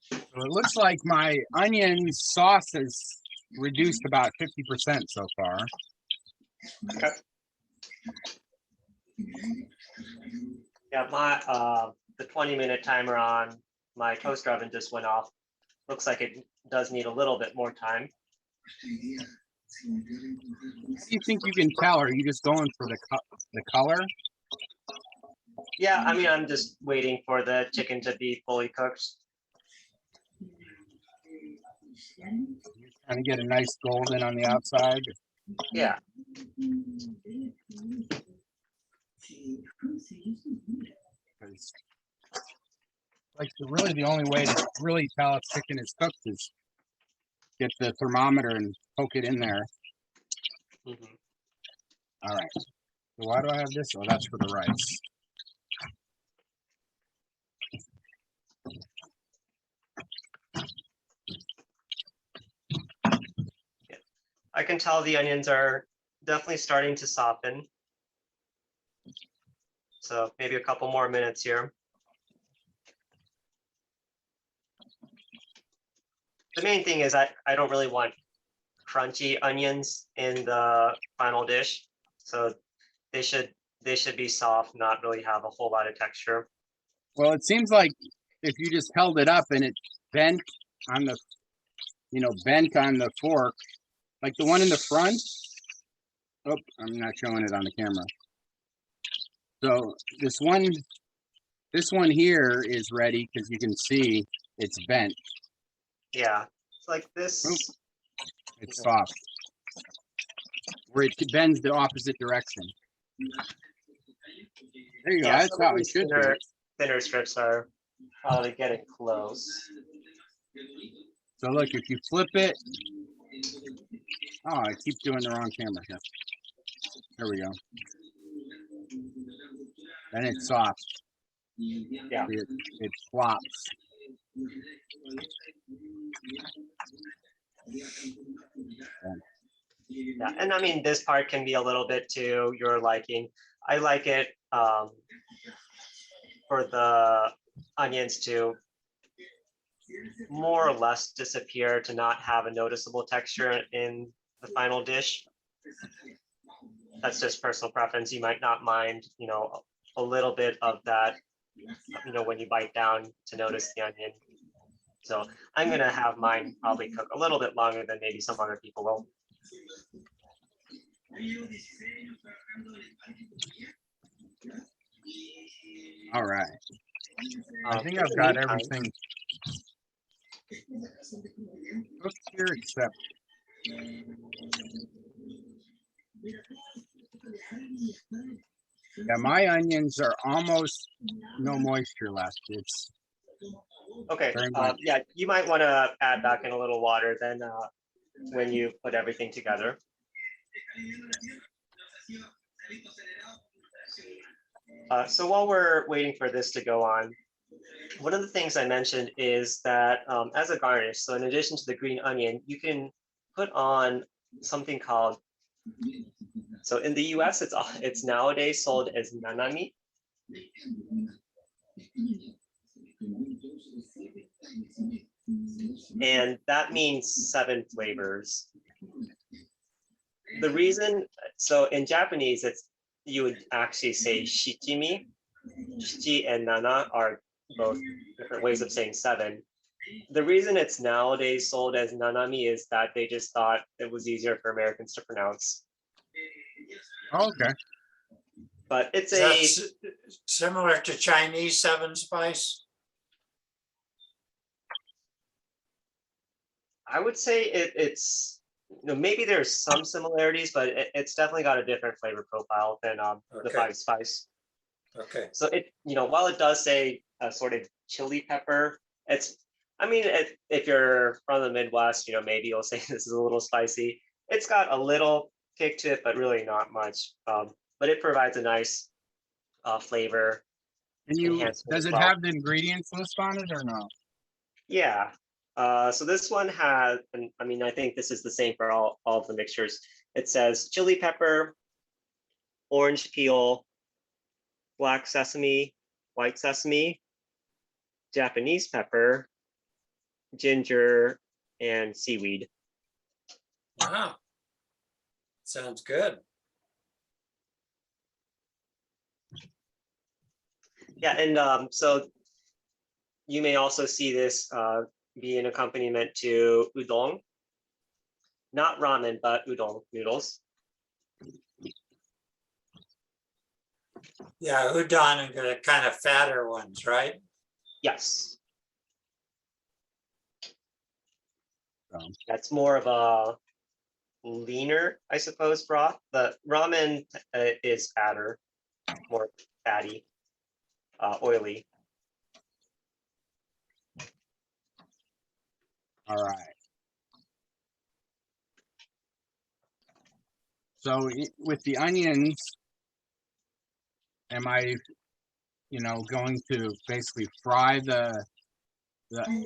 S1: So it looks like my onion sauce is reduced about 50% so far.
S2: Okay. Yeah, my the 20-minute timer on my toaster oven just went off. Looks like it does need a little bit more time.
S1: How do you think you can tell? Are you just going for the color?
S2: Yeah, I mean, I'm just waiting for the chicken to be fully cooked.
S1: Trying to get a nice golden on the outside.
S2: Yeah.
S1: Like really the only way to really tell if chicken is cooked is get the thermometer and poke it in there.
S2: Mhm.
S1: All right. So why do I have this? Oh, that's for the rice.
S2: I can tell the onions are definitely starting to soften. So maybe a couple more minutes here. The main thing is I don't really want crunchy onions in the final dish. So they should be soft, not really have a whole lot of texture.
S1: Well, it seems like if you just held it up and it bent on the, bent on the fork, like the one in the front. Oh, I'm not showing it on the camera. So this one here is ready because you can see it's bent.
S2: Yeah, it's like this.
S1: Oops. It's soft. Where it bends the opposite direction. There you go.
S2: Yeah,
S1: That's
S2: some of
S1: how it
S2: these
S1: should be.
S2: thinner strips are probably getting close.
S1: So look, if you flip it, oh, I keep doing the wrong camera here. There we go. Then it's soft.
S2: Yeah.
S1: It flops.
S2: Yeah, and I mean, this part can be a little bit to your liking. I like it for the onions to more or less disappear, to not have a noticeable texture in the final dish. That's just personal preference. You might not mind, a little bit of that, when you bite down to notice the onion. So I'm gonna have mine probably cook a little bit longer than maybe some other people will.
S1: All right. I think I've got everything cooked here except yeah, my onions are almost no moisture left. It's
S2: Okay.
S1: very much.
S2: Yeah, you might want to add back in a little water then when you put everything together. So while we're waiting for this to go on, one of the things I mentioned is that as a garnish, so in addition to the green onion, you can put on something called, so in the US, it's nowadays sold as nanami. And that means 7 flavors. The reason, so in Japanese, you would actually say shichimi, shichi and nana are both different ways of saying 7. The reason it's nowadays sold as nanami is that they just thought it was easier for Americans to pronounce.
S1: Okay.
S2: But it's
S4: That's similar to Chinese 7 spice.
S2: I would say it's maybe there's some similarities, but it's definitely got a different flavor profile than the
S4: Okay.
S2: 5 spice.
S4: Okay.
S2: So it while it does say a sort of chili pepper, if you're from the Midwest, maybe you'll say this is a little spicy. It's got a little kick to it, but really not much. But it provides a nice flavor. enhancement
S1: Does
S2: as
S1: it
S2: well.
S1: have the ingredients list on it or no?
S2: Yeah. So this one has, and I think this is the same for all of the mixtures. It says chili pepper, orange peel, black sesame, white sesame, Japanese pepper, ginger, and seaweed.
S4: Wow. Sounds good.
S2: Yeah, and so you may also see this be an accompaniment to udon. Not ramen, but udon noodles.
S4: Yeah, udon and the kind of fatter ones, right?
S2: Yes.
S1: That's
S2: more of a leaner, I suppose, broth. The ramen is fatter, more fatty, oily.
S1: all right. So with the onions, am I, going to basically fry the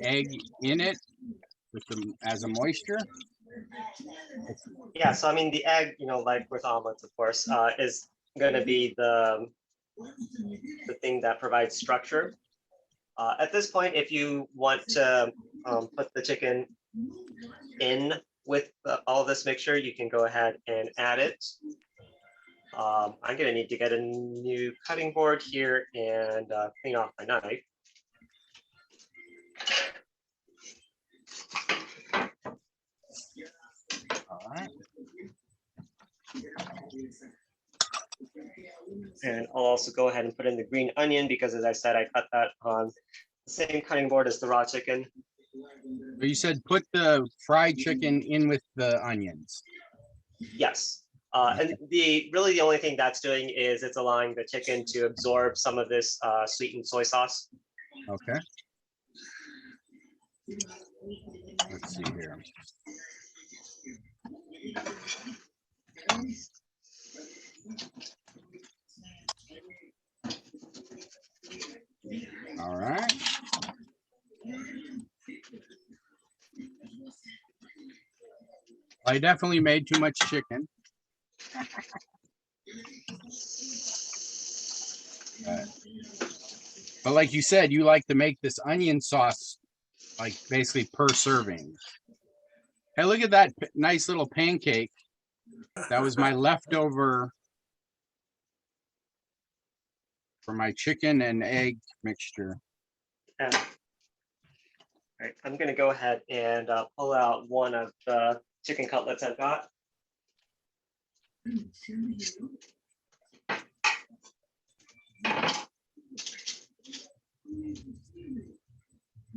S1: egg in it as a moisture?
S2: Yeah, so the egg, like with omelets, of course, is going to be the thing that provides structure. At this point, if you want to put the chicken in with all this mixture, you can go ahead and add it. I'm going to need to get a new cutting board here and clean off my knife.
S1: All right.
S2: And I'll also go ahead and put in the green onion because, as I said, I cut that on the same cutting board as the raw chicken.
S1: But you said put the fried chicken in with the onions.
S2: Yes. And the only thing that's doing is it's allowing the chicken to absorb some of this sweetened soy sauce.
S1: Okay. Let's see here. All right. I definitely made too much chicken. But like you said, you like to make this onion sauce like basically per serving. Hey, look at that nice little pancake. That was my leftover for my chicken and egg mixture.
S2: All right, I'm going to go ahead and pull out one of the chicken cutlets I've got.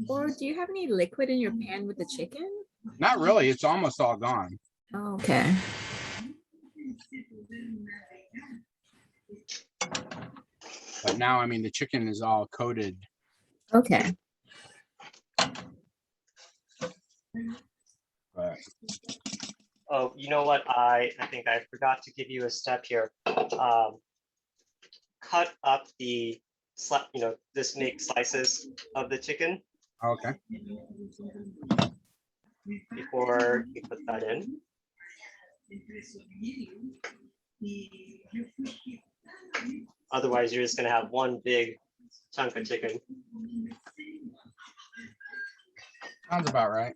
S6: Or do you have any liquid in your pan with the chicken?
S1: Not really, it's almost all gone.
S6: Oh, okay.
S1: But now, the chicken is all coated.
S6: Okay.
S1: But
S2: Oh, you know what? I think I forgot to give you a step here. Cut up the just make slices of the chicken
S1: okay.
S2: before you put that in. Otherwise, you're just going to have one big chunk of chicken.
S1: Sounds about right.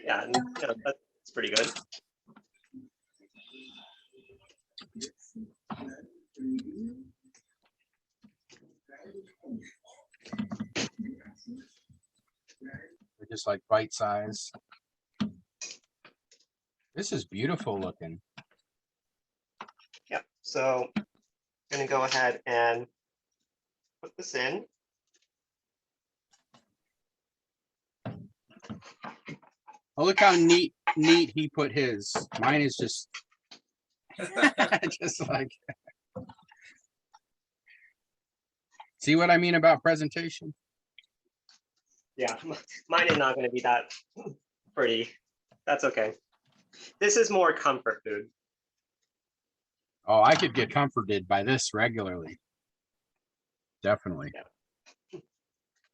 S2: Yeah, and, that's pretty good.
S1: They're just like bite size. This is beautiful looking.
S2: Yep. So I'm gonna go ahead and put this in.
S1: Oh, look how neat he put his. Mine is just just like. See what I mean about presentation?
S2: Yeah, mine is not gonna be that pretty. That's okay. This is more comfort food.
S1: Oh, I could get comforted by this regularly. Definitely.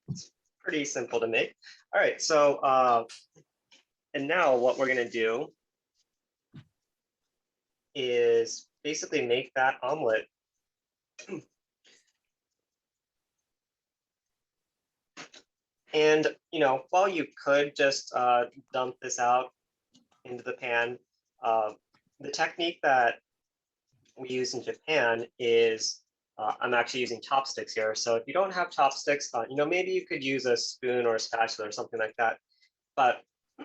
S2: It's pretty simple to make. All right, so and now what we're gonna do is basically make that omelet. And while you could just dump this out into the pan, the technique that we use in Japan is I'm actually using chopsticks here. So if you don't have chopsticks, maybe you could use a spoon or a spatula or something like that. But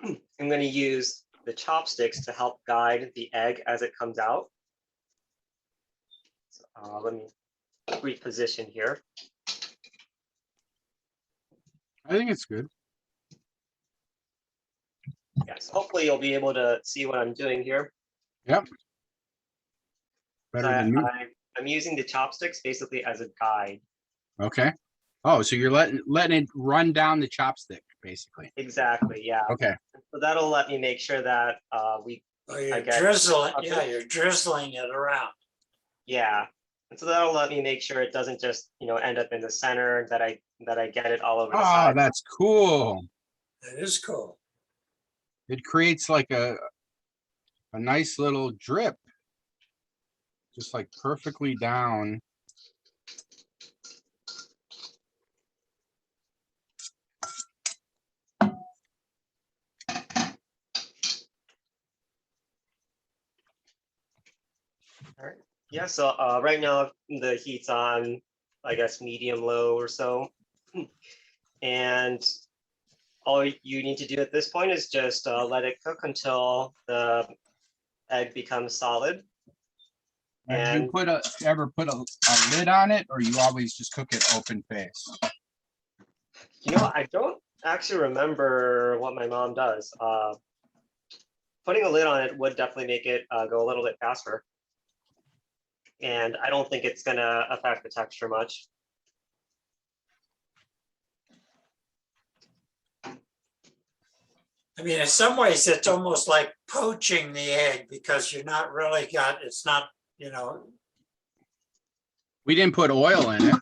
S2: I'm going to use the chopsticks to help guide the egg as it comes out. So, let me reposition here.
S1: I think it's good.
S2: Yes, hopefully you'll be able to see what I'm doing here.
S1: Yep. Better than me.
S2: I'm using the chopsticks basically as a guide.
S1: Okay. Oh, so you're letting it run down the chopstick, basically.
S2: Exactly, yeah.
S1: Okay.
S2: So that'll let me make sure that we.
S4: Oh, you're
S2: I get-
S4: drizzling, yeah, you're drizzling it around.
S2: Yeah, and so that'll let me make sure it doesn't just end up in the center. That I get it all over the
S1: Oh,
S2: side.
S1: that's cool.
S4: That is cool.
S1: It creates like a nice little drip. Just like perfectly down.
S2: All right. Yeah. So right now the heat's on, I guess, medium low or so, and all you need to do at this point is just let it cook until the egg becomes solid.
S1: And you ever put a lid on it, or you always just cook it open face?
S2: I don't actually remember what my mom does. Putting a lid on it would definitely make it go a little bit faster. And I don't think it's gonna affect the texture much.
S4: I mean, in some ways, it's almost like poaching the egg because you're not really it's not,
S1: We didn't put oil in it.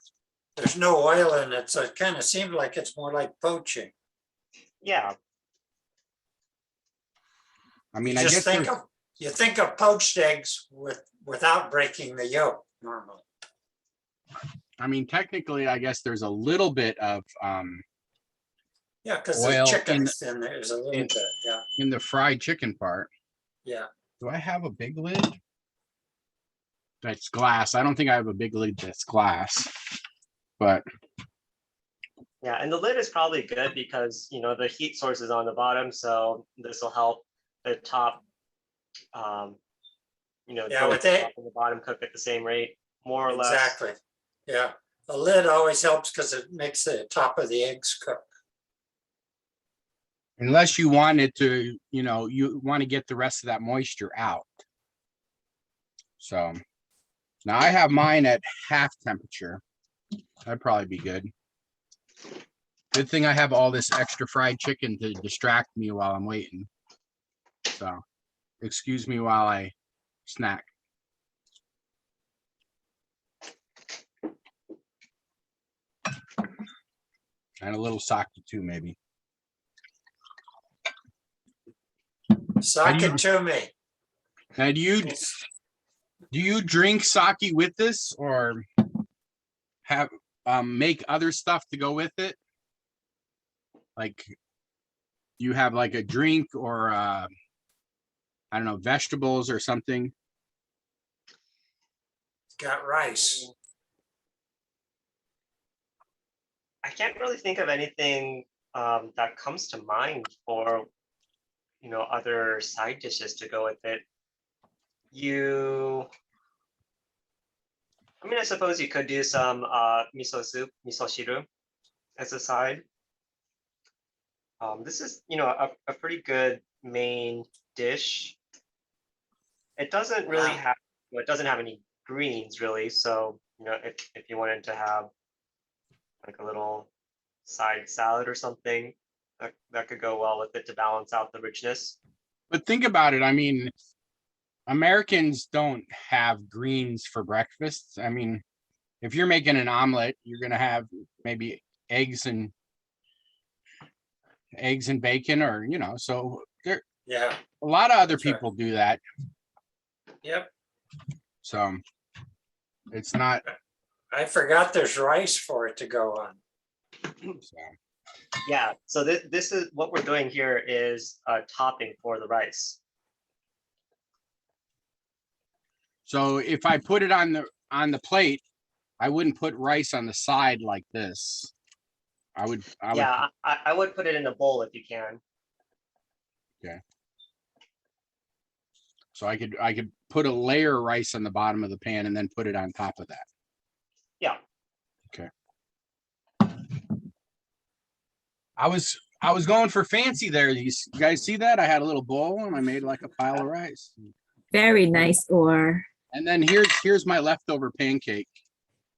S4: there's no oil in it. So it kind of seemed like it's more like poaching.
S2: Yeah.
S1: I mean,
S4: You
S1: I
S4: just
S1: guess
S4: think you think of poached eggs without breaking the yolk normally.
S1: I mean, technically, I guess there's a little bit of
S4: Yeah, because the
S1: oil
S4: chicken's in there's a little bit. Yeah,
S1: in the fried chicken part.
S4: yeah.
S1: Do I have a big lid? That's glass. I don't think I have a big lid that's glass, but
S2: Yeah, and the lid is probably good because the heat source is on the bottom, so this will help the top,
S4: Yeah,
S2: both
S4: with
S2: the
S4: it-
S2: top and the bottom cook at the same rate, more or less.
S4: Exactly. Yeah, a lid always helps because it makes the top of the eggs cook.
S1: unless you want it to, you want to get the rest of that moisture out. So now I have mine at half temperature. That'd probably be good. Good thing I have all this extra fried chicken to distract me while I'm waiting. So excuse me while I snack. And a little sake too, maybe.
S4: Sock
S1: do you-
S4: it to me.
S1: Now, do you drink sake with this, or have make other stuff to go with it? Like you have like a drink or I don't know, vegetables or something.
S4: Got rice.
S2: can't really think of anything that comes to mind for, other side dishes to go with it. I suppose you could do some miso soup, miso shiru, as a side. This is, a pretty good main dish. It doesn't really
S4: Yeah.
S2: have, it doesn't have any greens really. So, if you wanted to have like a little side salad or something, that could go well with it to balance out the richness.
S1: But think about it. I mean, Americans don't have greens for breakfast. I mean, if you're making an omelet, you're gonna have maybe eggs and bacon, or so there
S4: Yeah,
S1: a lot of other
S4: That's right.
S1: people do that.
S4: yep.
S1: So it's not
S4: I forgot there's rice for it to go on.
S1: so.
S2: Yeah, so this is what we're doing here is a topping for the rice.
S1: So if I put it on the plate, I wouldn't put rice on the side like this. I would
S2: Yeah, I would put it in a bowl if you can.
S1: so I could put a layer of rice on the bottom of the pan and then put it on top of that.
S2: Yeah.
S1: Okay. I was going for fancy there. You guys see that? I had a little bowl and I made like a pile of rice.
S6: Very nice, or
S1: And then here's my leftover pancake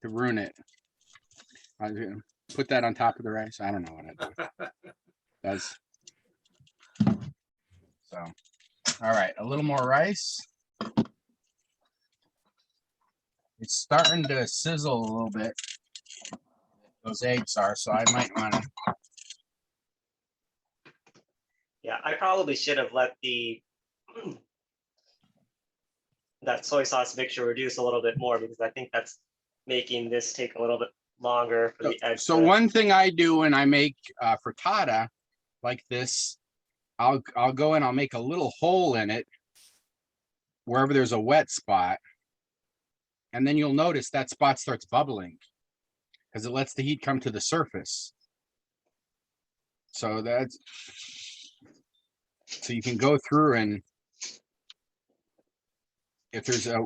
S1: to ruin it. I'm gonna put that on top of the rice. I don't know what I do. That's so. All right, a little more rice. It's starting to sizzle a little bit. Those eggs are, so I might want to.
S2: Yeah, I probably should have let that soy sauce mixture reduce a little bit more, because I think that's making this take a little bit longer for the eggs.
S1: So one thing I do when I make frittata like this, I'll go and I'll make a little hole in it wherever there's a wet spot, and then you'll notice that spot starts bubbling because it lets the heat come to the surface. So you can go through, and if there's a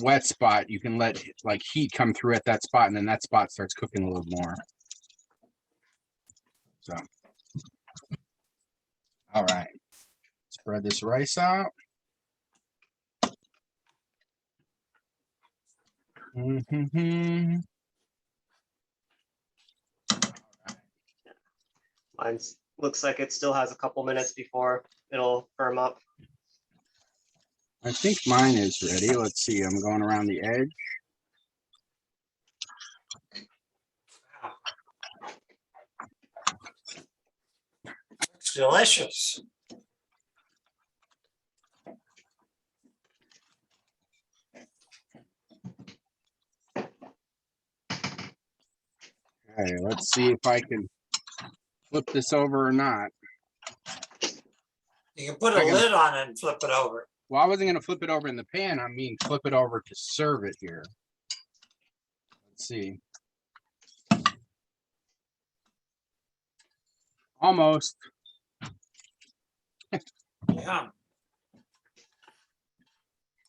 S1: wet spot, you can let like heat come through at that spot, and then that spot starts cooking a little more. So, all right, spread this rice out.
S2: Mine looks like it still has a couple minutes before it'll firm up.
S1: I think mine is ready. Let's see. I'm going around the edge.
S4: It's delicious.
S1: Okay, let's see if I can flip this over or not.
S4: You can put a lid on it and flip it over.
S1: Well, I wasn't going to flip it over in the pan. I mean, flip it over to serve it here. Let's see. Almost.
S4: Yeah.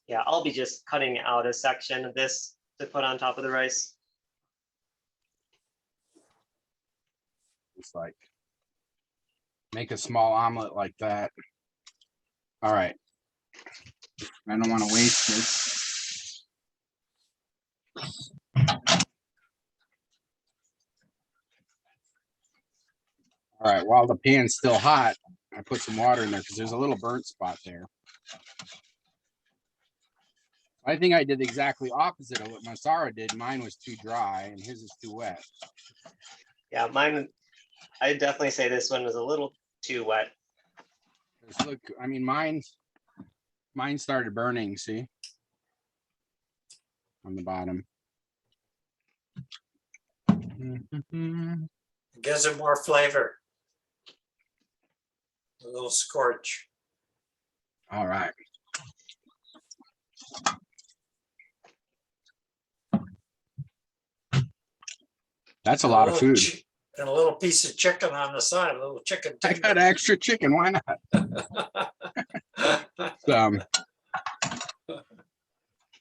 S2: Yeah, I'll be just cutting out a section of this to put on top of the rice.
S1: Just like make a small omelet like that. All right. I don't want to waste this. All right, while the pan's still hot, I put some water in there because there's a little burnt spot there. I think I did exactly opposite of what Masaru did. Mine was too dry and his is too wet.
S2: Yeah, mine, I'd definitely say this one was a little too wet.
S1: Look, I mean, mine started burning, see? On the bottom.
S4: It gives it more flavor. A little scorch.
S1: All right. That's a lot of food.
S4: And a little piece of chicken on the side, a little chicken
S1: I got extra chicken. Why not?
S4: tender.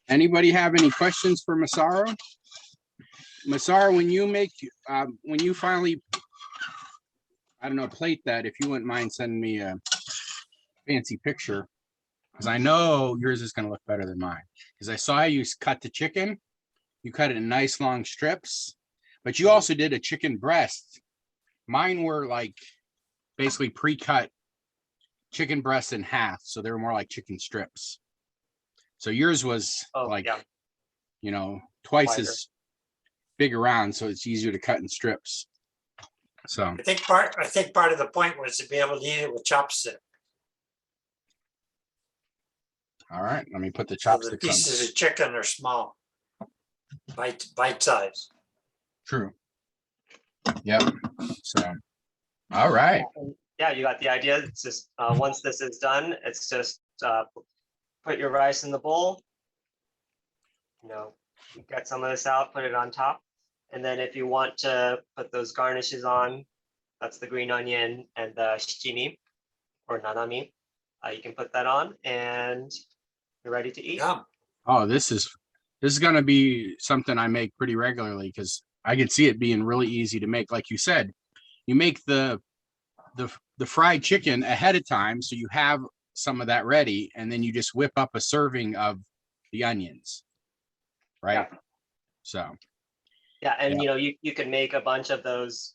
S1: Anybody have any questions for Masaru? Masaru, when you finally, I don't know, plate that, if you wouldn't mind sending me a fancy picture, because I know yours is going to look better than mine. Because I saw you cut the chicken, you cut it in nice long strips, but you also did a chicken breast. Mine were like basically pre-cut chicken breasts in half, so they were more like chicken strips. So yours was twice
S2: Wider.
S1: as big around, so it's easier to cut in strips. So
S4: I think part of the point was to be able to eat it with chopstick.
S1: all right, let me put the
S4: So the
S1: chopsticks on.
S4: pieces of chicken are small, bite size.
S1: True. Yep. So, all right.
S2: Yeah, you got the idea. It's just once this is done, it's just put your rice in the bowl. Get some of this out, put it on top. And then if you want to put those garnishes on, that's the green onion and the shichimi or nanami. You can put that on and you're ready to eat.
S4: Yum.
S1: Oh, this is going to be something I make pretty regularly because I could see it being really easy to make. Like you said, you make the fried chicken ahead of time, so you have some of that ready, and then you just whip up a serving of the onions, right?
S2: Yeah.
S1: So
S2: yeah, and you can make a bunch of those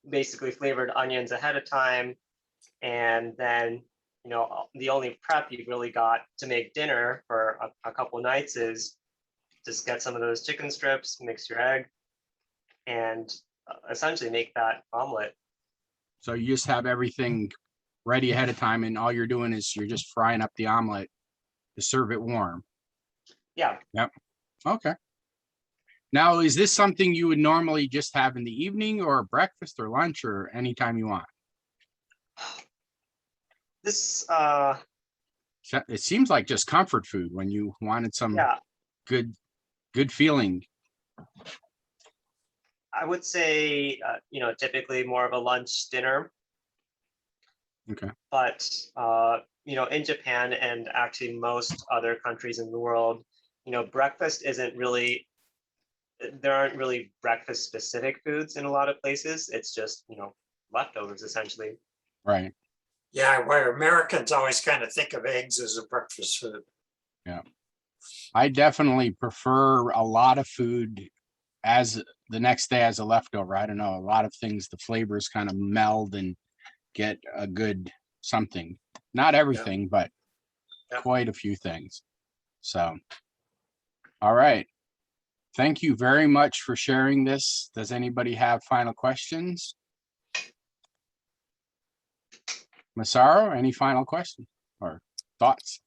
S2: basically flavored onions ahead of time, and then the only prep you've really got to make dinner for a couple nights is just get some of those chicken strips, mix your egg, and essentially make that omelet.
S1: So you just have everything ready ahead of time, and all you're doing is you're just frying up the omelet to serve it warm.
S2: Yeah.
S1: Yep. Okay. Now, is this something you would normally just have in the evening or breakfast or lunch or anytime you want?
S2: This
S1: It seems like just comfort food when you wanted some good feeling.
S2: I would say typically more of a lunch dinner.
S1: Okay.
S2: But in Japan and actually most other countries in the world, breakfast isn't really, there aren't really breakfast specific foods in a lot of places. It's just, leftovers essentially.
S1: Right.
S4: Yeah, where Americans always kind of think of eggs as a breakfast food.
S1: Yeah. I definitely prefer a lot of food as the next day as a leftover. I don't know, a lot of things, the flavors kind of meld and get a good something. Not everything, but quite a few things. So, all right. Thank you very much for sharing this. Does anybody have final questions? Masaru, any final questions or thoughts?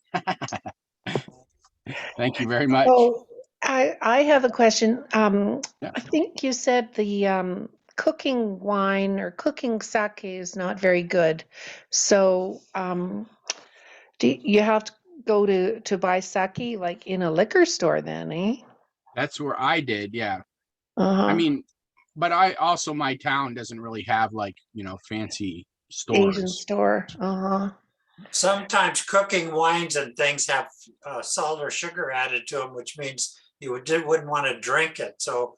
S1: Thank you very much.
S5: Oh, I have a question. I think you said the cooking wine or cooking sake is not very good. So do you have to go to buy sake like in a liquor store then, eh?
S1: That's where I did, yeah.
S5: Uh-huh.
S1: I mean, but my town doesn't really have like, fancy stores.
S5: Asian store. Uh-huh.
S4: Sometimes cooking wines and things have salt or sugar added to them, which means you wouldn't want to drink it. So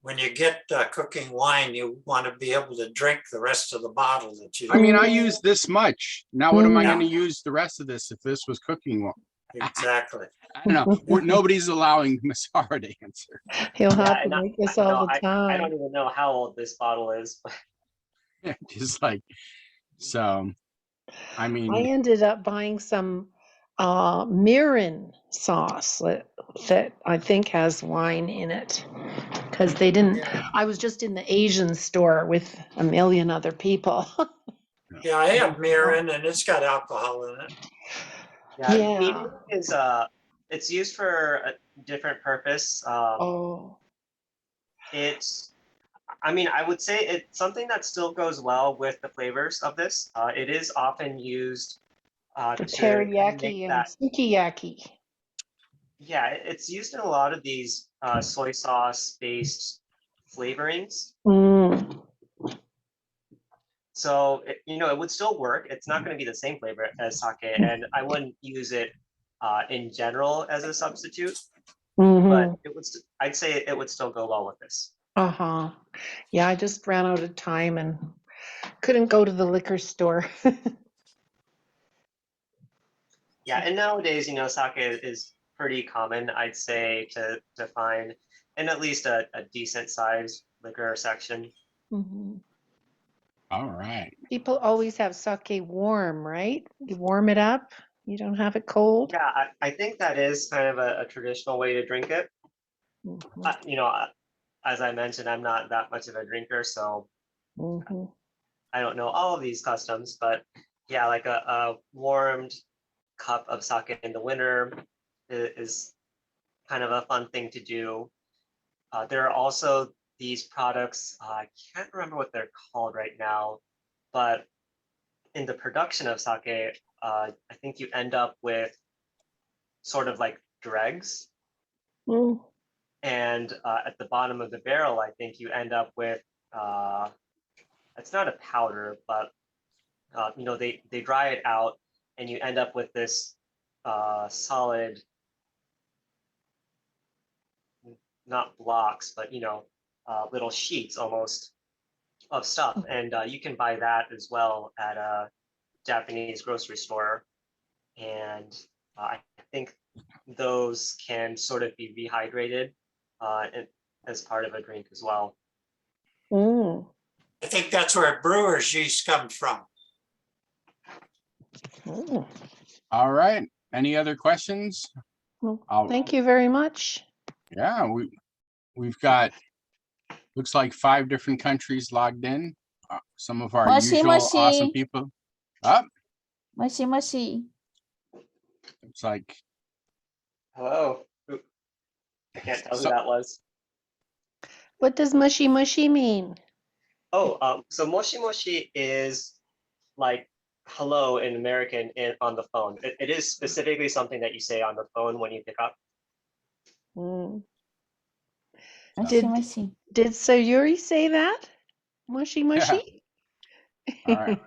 S4: when you get cooking wine, you want to be able to drink the rest of the bottle that you.
S1: I mean, I use this much. Now, what am I going to use the rest of this if this was cooking wine?
S4: Exactly.
S1: I don't know. Nobody's allowing Masaru to answer.
S5: He'll have to make this all the
S2: I
S5: time.
S2: don't even know how old this bottle is.
S1: Just like, so, I mean.
S5: I ended up buying some mirin sauce that I think has wine in it. Because they didn't, I was just in the Asian store with a million other people.
S4: Yeah, I have mirin and it's got alcohol in it.
S2: Yeah,
S5: Yeah.
S2: mirin is it's used for a different purpose. I would say it's something that still goes well with the flavors of this. It is often used
S5: For
S2: to
S5: teriyaki and sukiyaki.
S2: Yeah, it's used in a lot of these soy sauce based flavorings. So, it would still work. It's not going to be the same flavor as sake, and I wouldn't use it in general as a substitute, but I'd say it would still go well with this.
S5: Uh-huh. Yeah, I just ran out of time and couldn't go to the liquor store.
S2: Yeah, and nowadays, sake is pretty common, I'd say, to find in at least a decent sized liquor section.
S5: Mhm.
S1: All right.
S5: People always have sake warm, right? You warm it up. You don't have it cold.
S2: Yeah, I think that is kind of a traditional way to drink it.
S5: Mhm.
S2: As I mentioned, I'm not that much of a drinker, so
S5: Mhm.
S2: I don't know all of these customs, but yeah, like a warmed cup of sake in the winter is kind of a fun thing to do. There are also these products, I can't remember what they're called right now, but in the production of sake, I think you end up with sort of like dregs.
S5: Mm.
S2: And at the bottom of the barrel, I think you end up with, it's not a powder, but they dry it out and you end up with this solid, not blocks, but little sheets almost of stuff, and you can buy that as well at a Japanese grocery store, and I think those can sort of be rehydrated as part of a drink as well.
S5: Mm.
S4: I think that's where brewer's yeast comes from.
S5: Mm.
S1: All right. Any other questions?
S5: Well,
S1: I'll-
S5: thank you very much.
S1: Yeah, we've got, looks like 5 different countries logged in. Some of our
S7: Moshi,
S1: usual awesome
S7: moshi.
S1: people. Up.
S7: Moshi moshi.
S1: Looks like
S2: Hello. I can't tell who
S1: So-
S2: that was.
S5: What does mushy mushy mean?
S2: Oh, so moshi moshi is like hello in American on the phone. It is specifically something that you say on the phone when you pick up.
S5: Mm.
S7: Moshi
S5: Did
S7: moshi.
S5: did Sayuri say that? Mushy mushy?
S1: All right.